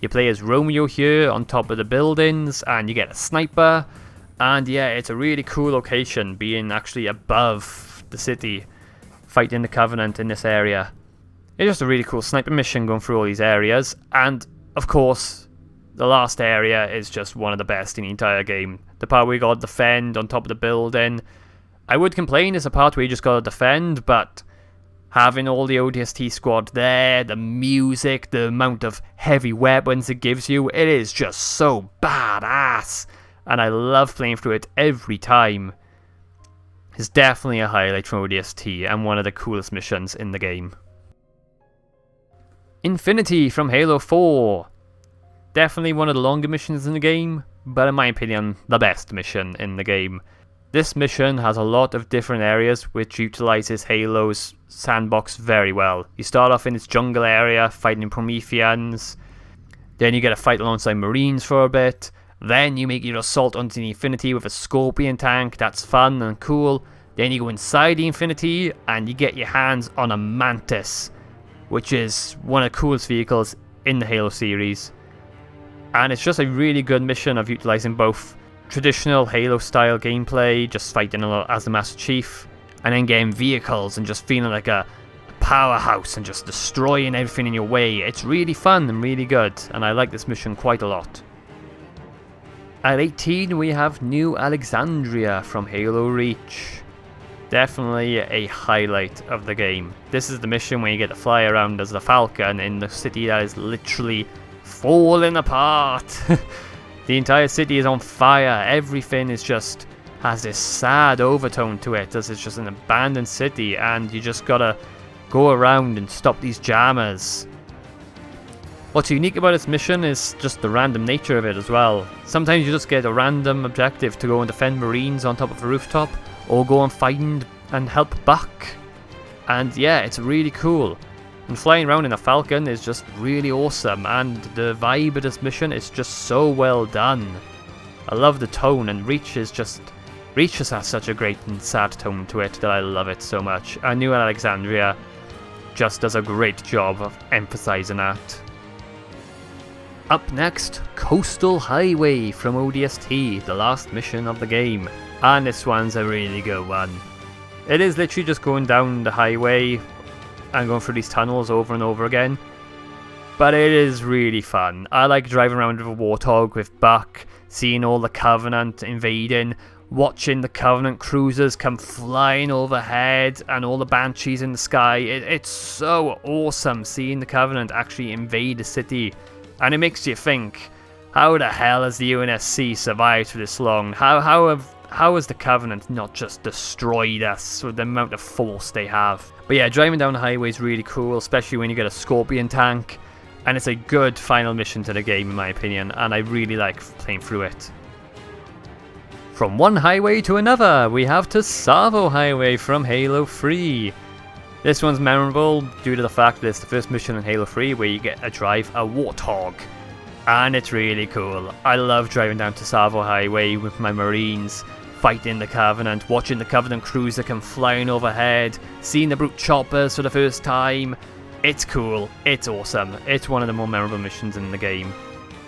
You play as Romeo here on top of the buildings and you get a sniper, and yeah, it's a really cool location being actually above the city, fighting the Covenant in this area. It's just a really cool sniper mission going through all these areas, and of course the last area is just one of the best in the entire game. The part where you gotta defend on top of the building. I would complain it's a part where you just gotta defend, but having all the ODST squad there, the music, the amount of heavy weapons it gives you, it is just so badass. And I love playing through it every time. It's definitely a highlight from ODST and one of the coolest missions in the game. Infinity from Halo 4. Definitely one of the longer missions in the game, but in my opinion, the best mission in the game. This mission has a lot of different areas which utilizes Halo's sandbox very well. You start off in this jungle area fighting Prometheans, then you get a fight alongside Marines for a bit, then you make your assault onto the Infinity with a Scorpion tank, that's fun and cool. Then you go inside the Infinity and you get your hands on a Mantis, which is one of the coolest vehicles in the Halo series. And it's just a really good mission of utilizing both traditional Halo style gameplay, just fighting as the Master Chief, and then getting vehicles and just feeling like a powerhouse and just destroying everything in your way. It's really fun and really good, and I like this mission quite a lot. At 18 we have New Alexandria from Halo Reach. Definitely a highlight of the game. This is the mission where you get to fly around as the Falcon in the city that is literally falling apart. The entire city is on fire. Everything is just has this sad overtone to it, as it's just an abandoned city and you just gotta go around and stop these jammers. What's unique about this mission is just the random nature of it as well. Sometimes you just get a random objective to go and defend Marines on top of a rooftop, or go and find and help Buck. And yeah, it's really cool. And flying around in a Falcon is just really awesome, and the vibe of this mission is just so well done. I love the tone, and Reach just has such a great and sad tone to it that I love it so much. And New Alexandria just does a great job of emphasizing that. Up next, Coastal Highway from ODST, the last mission of the game. And this one's a really good one. It is literally just going down the highway and going through these tunnels over and over again. but it is really fun. I like driving around with a Warthog with Buck, seeing all the Covenant invading, watching the Covenant cruisers come flying overhead and all the Banshees in the sky. It's so awesome seeing the Covenant actually invade the city, and it makes you think, how the hell has the UNSC survived for this long? How has the Covenant not just destroyed us with the amount of force they have? But yeah, driving down the highway is really cool, especially when you get a Scorpion tank, and it's a good final mission to the game in my opinion, and I really like playing through it. From one highway to another, we have to Tsavo Highway from Halo 3. This one's memorable due to the fact that it's the first mission in Halo 3 where you get to drive a Warthog. And it's really cool. I love driving down to Tsavo Highway with my Marines, fighting the Covenant, watching the Covenant cruiser come flying overhead, seeing the brute choppers for the first time. It's cool, it's awesome, it's one of the more memorable missions in the game.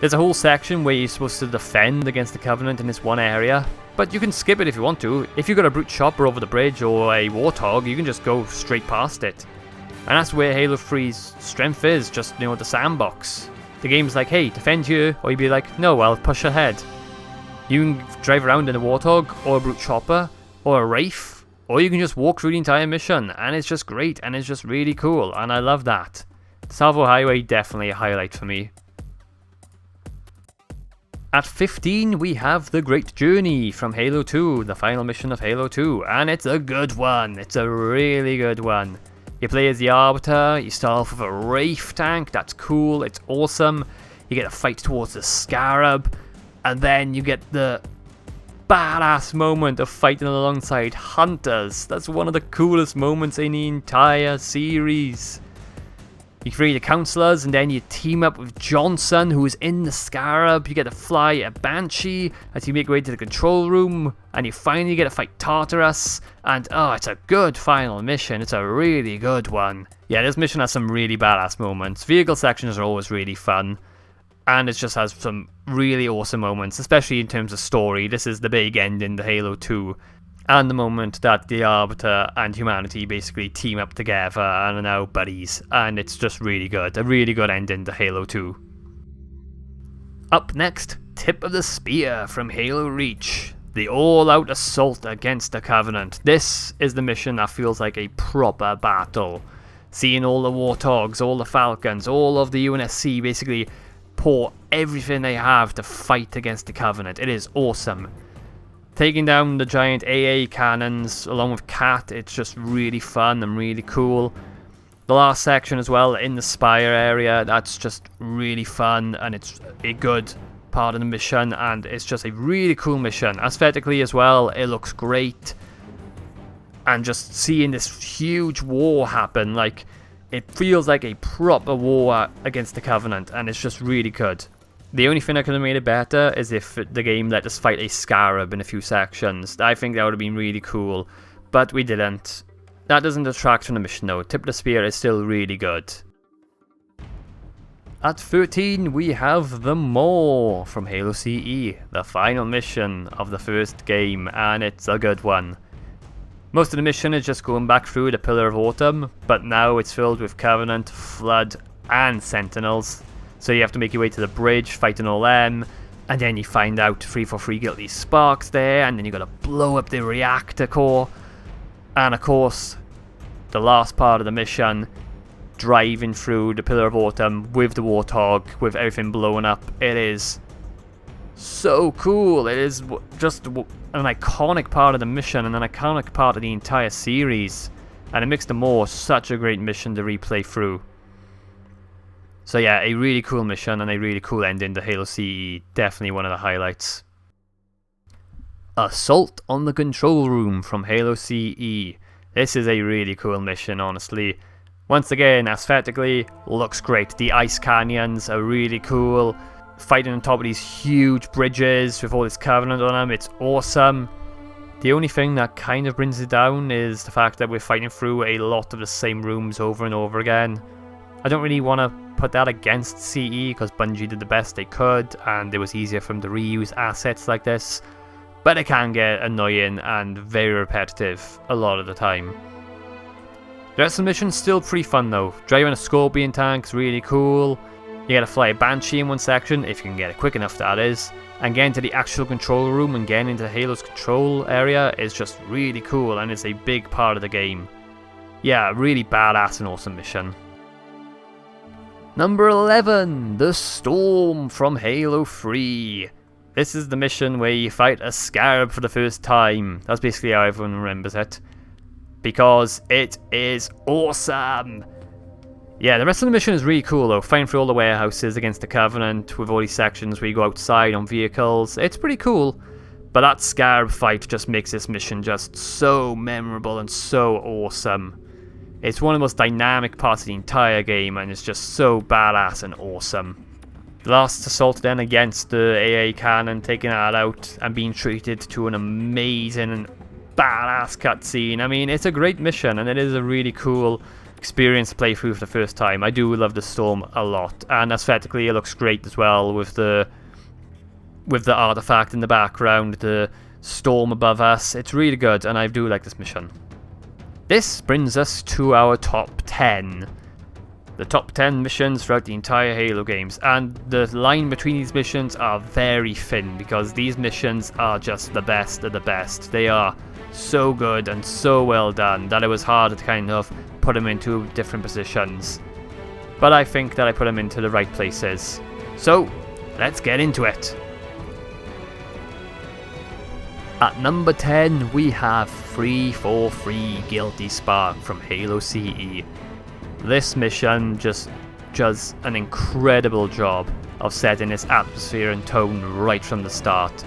There's a whole section where you're supposed to defend against the Covenant in this one area, but you can skip it if you want to. If you've got a brute chopper over the bridge or a Warthog, you can just go straight past it. And that's where Halo 3's strength is, just, you know, the sandbox. The game's like, hey, defend here, or you'd be like, no, I'll push ahead. You can drive around in a Warthog, or a brute chopper, or a Wraith, or you can just walk through the entire mission, and it's just great, and it's just really cool, and I love that. Tsavo Highway, definitely a highlight for me. At 15, we have The Great Journey from Halo 2, the final mission of Halo 2, and it's a good one. It's a really good one. You play as the Arbiter, you start off with a Wraith tank, that's cool, it's awesome. You get a fight towards the Scarab, and then you get the badass moment of fighting alongside Hunters. That's one of the coolest moments in the entire series. You free the Counselors, and then you team up with Johnson, who is in the Scarab. You get to fly a Banshee as you make your way to the control room, and you finally get to fight Tartarus. And oh, it's a good final mission. It's a really good one. Yeah, this mission has some really badass moments. Vehicle sections are always really fun, and it just has some really awesome moments, especially in terms of story. This is the big ending to Halo 2. And the moment that the Arbiter and humanity basically team up together and are now buddies. And it's just really good. A really good ending to Halo 2. Up next, Tip of the Spear from Halo Reach. The all-out assault against the Covenant. This is the mission that feels like a proper battle. Seeing all the Warthogs, all the Falcons, all of the UNSC basically pour everything they have to fight against the Covenant. It is awesome. Taking down the giant AA cannons along with Cat, it's just really fun and really cool. The last section as well, in the Spire area, that's just really fun, and it's a good part of the mission, and it's just a really cool mission. Aesthetically as well, it looks great. And just seeing this huge war happen, like, it feels like a proper war against the Covenant, and it's just really good. The only thing that could have made it better is if the game let us fight a Scarab in a few sections. I think that would have been really cool, but we didn't. That doesn't detract from the mission though. Tip of the Spear is still really good. At 13, we have The Maw from Halo CE, the final mission of the first game, and it's a good one. Most of the mission is just going back through the Pillar of Autumn, but now it's filled with Covenant, Flood, and Sentinels. So you have to make your way to the bridge, fighting all them, and then you find out 343 Guilty Sparks there, and then you gotta blow up the reactor core. And of course, the last part of the mission, driving through the Pillar of Autumn with the Warthog, with everything blowing up. It is so cool. It is just an iconic part of the mission, and an iconic part of the entire series. And it makes The Maw such a great mission to replay through. So yeah, a really cool mission and a really cool ending to Halo CE. Definitely one of the highlights. Assault on the Control Room from Halo CE. This is a really cool mission, honestly. Once again, aesthetically, looks great. The ice canyons are really cool. Fighting on top of these huge bridges with all this Covenant on them, it's awesome. The only thing that kind of brings it down is the fact that we're fighting through a lot of the same rooms over and over again. I don't really want to put that against CE because Bungie did the best they could and it was easier for them to reuse assets like this, but it can get annoying and very repetitive a lot of the time. The rest of the mission's still pretty fun though. Driving a Scorpion tank's really cool. You gotta fly a Banshee in one section, if you can get it quick enough that is, and getting to the actual control room and getting into Halo's control area is just really cool and it's a big part of the game. Yeah, really badass and awesome mission. Number 11, The Storm from Halo 3. This is the mission where you fight a Scarab for the first time. That's basically how everyone remembers it. Because it is awesome! Yeah, the rest of the mission is really cool though. Fighting through all the warehouses against the Covenant with all these sections where you go outside on vehicles. It's pretty cool. But that Scarab fight just makes this mission just so memorable and so awesome. It's one of the most dynamic parts of the entire game and it's just so badass and awesome. The last assault then against the AA cannon, taking that out and being treated to an amazing and badass cutscene. I mean, it's a great mission and it is a really cool experience to play through for the first time. I do love the Storm a lot, and aesthetically it looks great as well with the artifact in the background, the storm above us. It's really good and I do like this mission. This brings us to our top 10. The top 10 missions throughout the entire Halo games, and the line between these missions are very thin because these missions are just the best of the best. They are so good and so well done that it was hard to kind of put them into different positions. But I think that I put them into the right places. So, let's get into it. At number 10, we have 343 Guilty Spark from Halo CE. This mission just does an incredible job of setting its atmosphere and tone right from the start.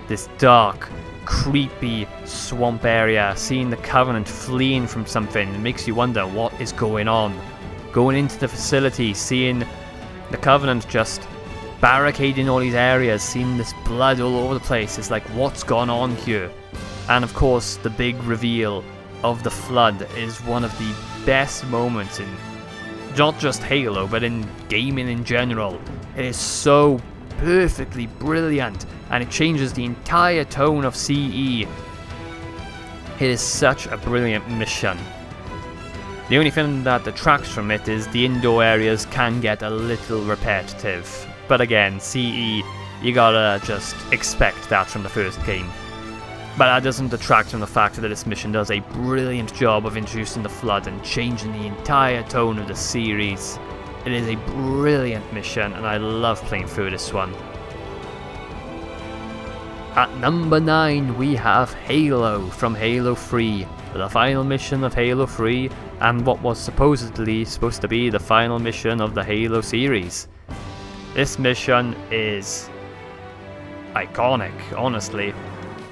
This dark, creepy swamp area, seeing the Covenant fleeing from something makes you wonder what is going on. Going into the facility, seeing the Covenant just barricading all these areas, seeing this blood all over the place, it's like, what's gone on here? And of course, the big reveal of the Flood is one of the best moments in not just Halo, but in gaming in general. It is so perfectly brilliant, and it changes the entire tone of CE. It is such a brilliant mission. The only thing that detracts from it is the indoor areas can get a little repetitive. But again, CE, you gotta just expect that from the first game. But that doesn't detract from the fact that this mission does a brilliant job of introducing the Flood and changing the entire tone of the series. It is a brilliant mission and I love playing through this one. At number 9, we have Halo from Halo 3, the final mission of Halo 3 and what was supposedly supposed to be the final mission of the Halo series. This mission is iconic, honestly.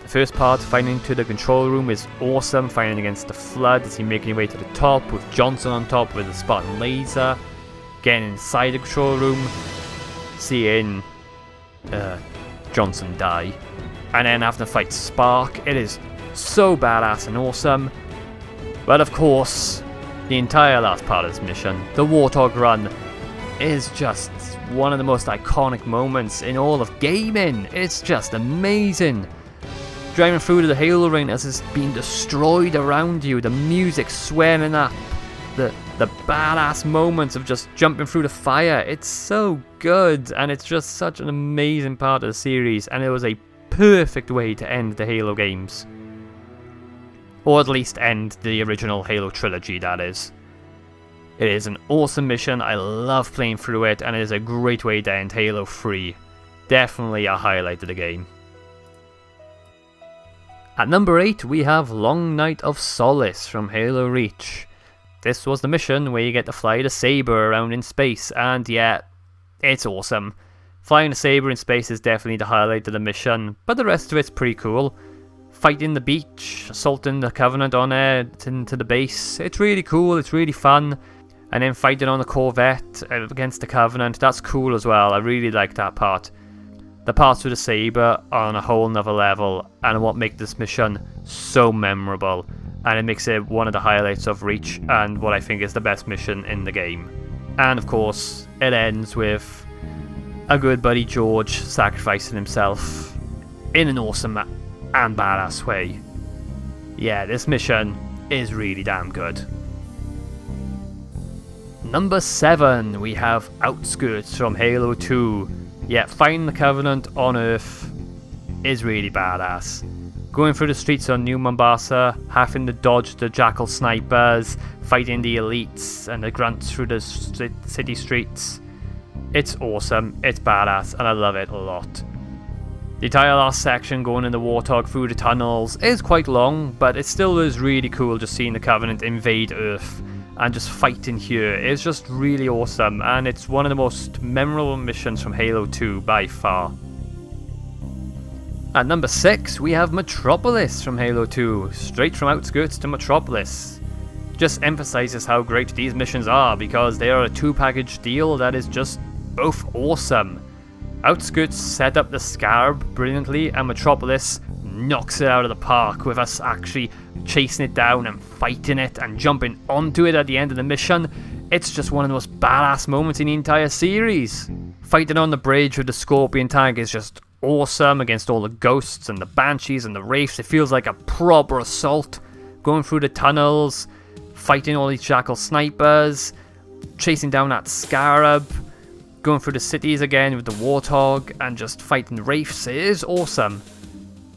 The first part, fighting to the control room, is awesome. Fighting against the Flood as you making your way to the top with Johnson on top with a Spartan laser. Getting inside the control room, seeing Johnson die, and then having to fight Spark. It is so badass and awesome. But of course, the entire last part of this mission, the Warthog Run, is just one of the most iconic moments in all of gaming. It's just amazing. Driving through to the Halo ring as it's being destroyed around you, the music swelling up, the badass moments of just jumping through the fire. It's so good, and it's just such an amazing part of the series, and it was a perfect way to end the Halo games. Or at least end the original Halo trilogy, that is. It is an awesome mission, I love playing through it, and it is a great way to end Halo 3. Definitely a highlight of the game. At number 8, we have Long Night of Solace from Halo Reach. This was the mission where you get to fly the Saber around in space, and yeah, it's awesome. Flying the Saber in space is definitely the highlight of the mission, but the rest of it's pretty cool. Fighting the beach, assaulting the Covenant on it into the base, it's really cool, it's really fun. And then fighting on the Corvette against the Covenant, that's cool as well, I really like that part. The parts with the Saber are on a whole nother level, and what makes this mission so memorable, and it makes it one of the highlights of Reach, and what I think is the best mission in the game. And of course, it ends with a good buddy George sacrificing himself in an awesome and badass way. Yeah, this mission is really damn good. Number 7, we have Outskirts from Halo 2. Yeah, fighting the Covenant on Earth is really badass. Going through the streets of New Mombasa, having to dodge the Jackal snipers, fighting the elites and the grunts through the city streets. It's awesome, it's badass, and I love it a lot. The entire last section going in the Warthog through the tunnels is quite long, but it still is really cool just seeing the Covenant invade Earth and just fighting here. It's just really awesome, and it's one of the most memorable missions from Halo 2 by far. At number 6, we have Metropolis from Halo 2, straight from Outskirts to Metropolis. Just emphasizes how great these missions are, because they are a 2-package deal that is just both awesome. Outskirts set up the Scarab brilliantly, and Metropolis knocks it out of the park with us actually chasing it down and fighting it and jumping onto it at the end of the mission. It's just one of the most badass moments in the entire series. Fighting on the bridge with the Scorpion tank is just awesome against all the ghosts and the banshees and the wraiths. It feels like a proper assault. Going through the tunnels, fighting all these Jackal snipers, chasing down that Scarab, going through the cities again with the Warthog and just fighting the wraiths. It is awesome.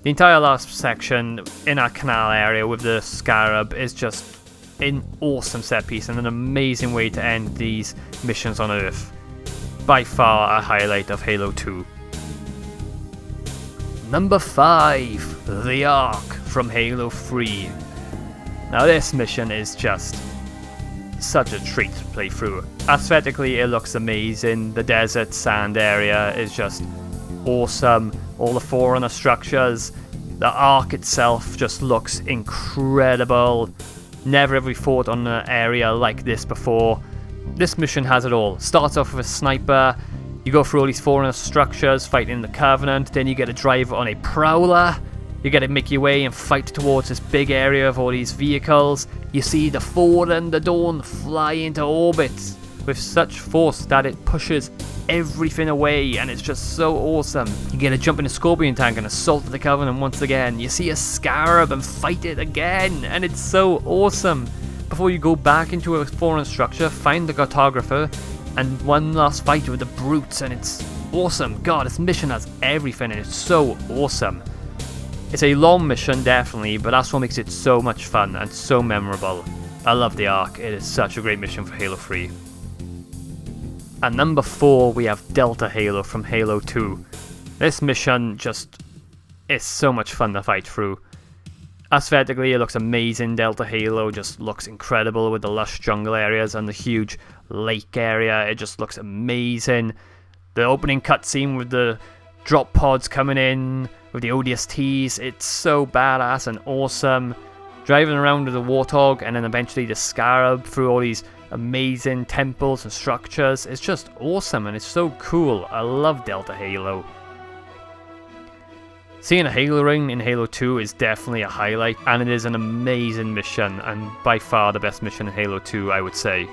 The entire last section in our canal area with the Scarab is just an awesome set piece and an amazing way to end these missions on Earth. By far a highlight of Halo 2. Number 5, The Ark from Halo 3. Now this mission is just such a treat to play through. Aesthetically it looks amazing, the desert sand area is just awesome, all the Forerunner structures, the Ark itself just looks incredible. Never have we fought on an area like this before. This mission has it all. Starts off with a sniper, you go through all these Forerunner structures, fighting the Covenant, then you get to drive on a Prowler, you get to make your way and fight towards this big area of all these vehicles. You see the Forward and the Dawn fly into orbit with such force that it pushes everything away, and it's just so awesome. You get to jump in a Scorpion tank and assault the Covenant once again. You see a Scarab and fight it again, and it's so awesome. Before you go back into a foreign structure, find the Cartographer, and one last fight with the Brutes, and it's awesome. God, this mission has everything, and it's so awesome. It's a long mission, definitely, but that's what makes it so much fun and so memorable. I love the Ark, it is such a great mission for Halo 3. At number 4, we have Delta Halo from Halo 2. This mission just is so much fun to fight through. Aesthetically, it looks amazing. Delta Halo just looks incredible with the lush jungle areas and the huge lake area. It just looks amazing. The opening cutscene with the drop pods coming in, with the ODSTs, it's so badass and awesome. Driving around with the Warthog and then eventually the Scarab through all these amazing temples and structures. It's just awesome and it's so cool. I love Delta Halo. Seeing a Halo ring in Halo 2 is definitely a highlight, and it is an amazing mission and by far the best mission in Halo 2, I would say.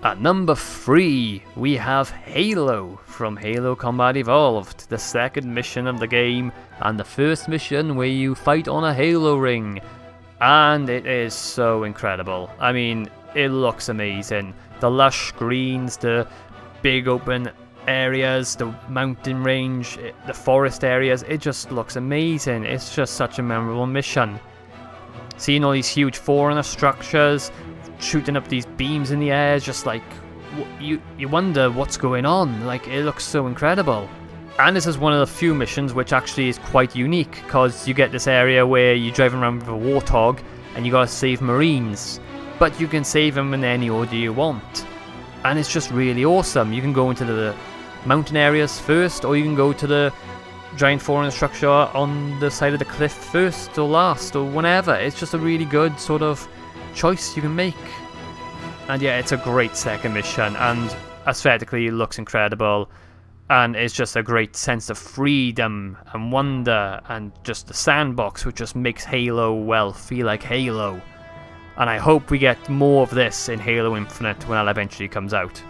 At number 3, we have Halo from Halo Combat Evolved, the second mission of the game and the first mission where you fight on a Halo ring. And it is so incredible. I mean, it looks amazing. The lush greens, the big open areas, the mountain range, the forest areas, it just looks amazing. It's just such a memorable mission. Seeing all these huge Forerunner structures, shooting up these beams in the air, just like, you wonder what's going on. Like, it looks so incredible. And this is one of the few missions which actually is quite unique, because you get this area where you're driving around with a Warthog and you gotta save Marines, but you can save them in any order you want. And it's just really awesome. You can go into the mountain areas first, or you can go to the giant Forerunner structure on the side of the cliff first or last, or whenever. It's just a really good sort of choice you can make. And yeah, it's a great second mission, and aesthetically it looks incredible, and it's just a great sense of freedom and wonder, and just the sandbox which just makes Halo, well, feel like Halo. And I hope we get more of this in Halo Infinite when it eventually comes out.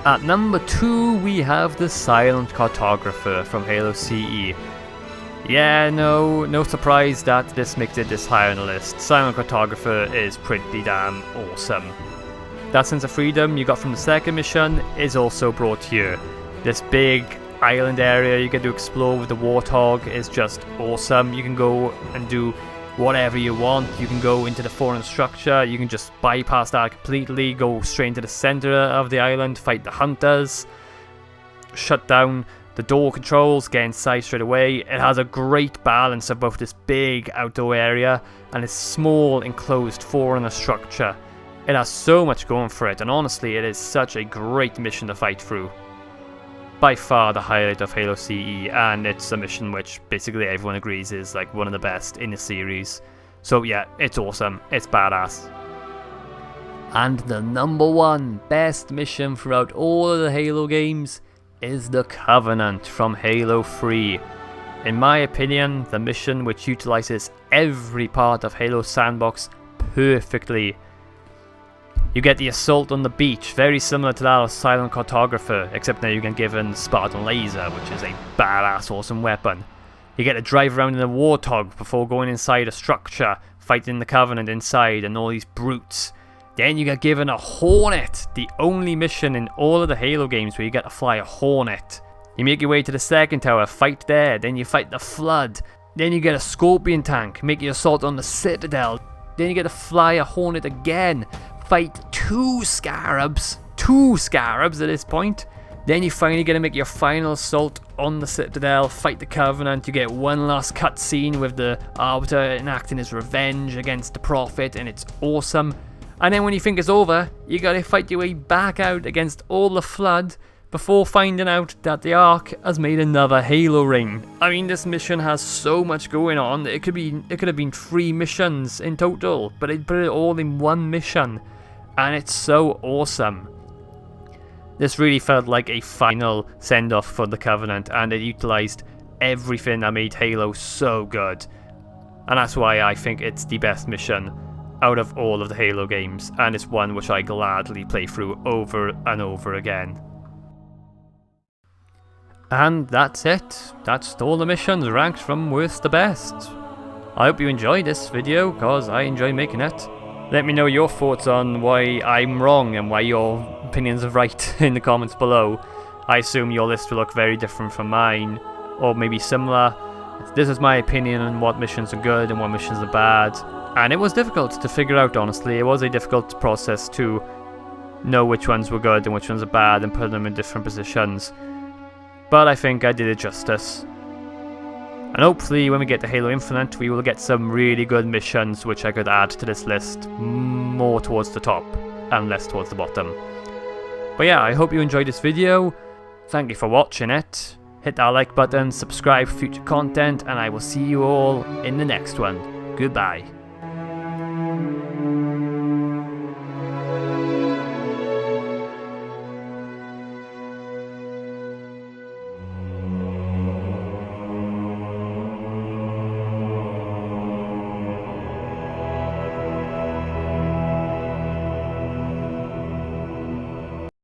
At number 2, we have the Silent Cartographer from Halo CE. Yeah, no surprise that this makes it this high on the list. Silent Cartographer is pretty damn awesome. That sense of freedom you got from the second mission is also brought here. This big island area you get to explore with the Warthog is just awesome. You can go and do whatever you want. You can go into the foreign structure, you can just bypass that completely, go straight into the center of the island, fight the hunters, shut down the door controls, get inside straight away. It has a great balance of both this big outdoor area and this small enclosed foreigner structure. It has so much going for it, and honestly it is such a great mission to fight through. By far the highlight of Halo CE, and it's a mission which basically everyone agrees is like one of the best in the series. So yeah, it's awesome, it's badass. And the number one best mission throughout all of the Halo games is the Covenant from Halo 3. In my opinion, the mission which utilizes every part of Halo's sandbox perfectly. You get the assault on the beach, very similar to that of Silent Cartographer, except now you get given Spartan Laser, which is a badass awesome weapon. You get to drive around in a Warthog before going inside a structure, fighting the Covenant inside and all these brutes. Then you get given a Hornet, the only mission in all of the Halo games where you get to fly a Hornet. You make your way to the second tower, fight there, then you fight the Flood. Then you get a Scorpion tank, make your assault on the Citadel. Then you get to fly a Hornet again, fight two Scarabs at this point. Then you finally get to make your final assault on the Citadel, fight the Covenant. You get one last cutscene with the Arbiter enacting his revenge against the Prophet, and it's awesome. And then when you think it's over, you gotta fight your way back out against all the Flood before finding out that the Ark has made another Halo ring. I mean, this mission has so much going on. It could have been 3 missions in total, but it put it all in one mission, and it's so awesome. This really felt like a final send-off for the Covenant, and it utilized everything that made Halo so good. And that's why I think it's the best mission out of all of the Halo games, and it's one which I gladly play through over and over again. And that's it. That's all the missions ranked from worst to best. I hope you enjoyed this video, because I enjoy making it. Let me know your thoughts on why I'm wrong and why your opinions are right in the comments below. I assume your list will look very different from mine, or maybe similar. This is my opinion on what missions are good and what missions are bad. And it was difficult to figure out, honestly. It was a difficult process to know which ones were good and which ones are bad and put them in different positions. But I think I did it justice. And hopefully when we get to Halo Infinite, we will get some really good missions which I could add to this list more towards the top and less towards the bottom. But yeah, I hope you enjoyed this video. Thank you for watching it. Hit that like button, subscribe for future content, and I will see you all in the next one. Goodbye.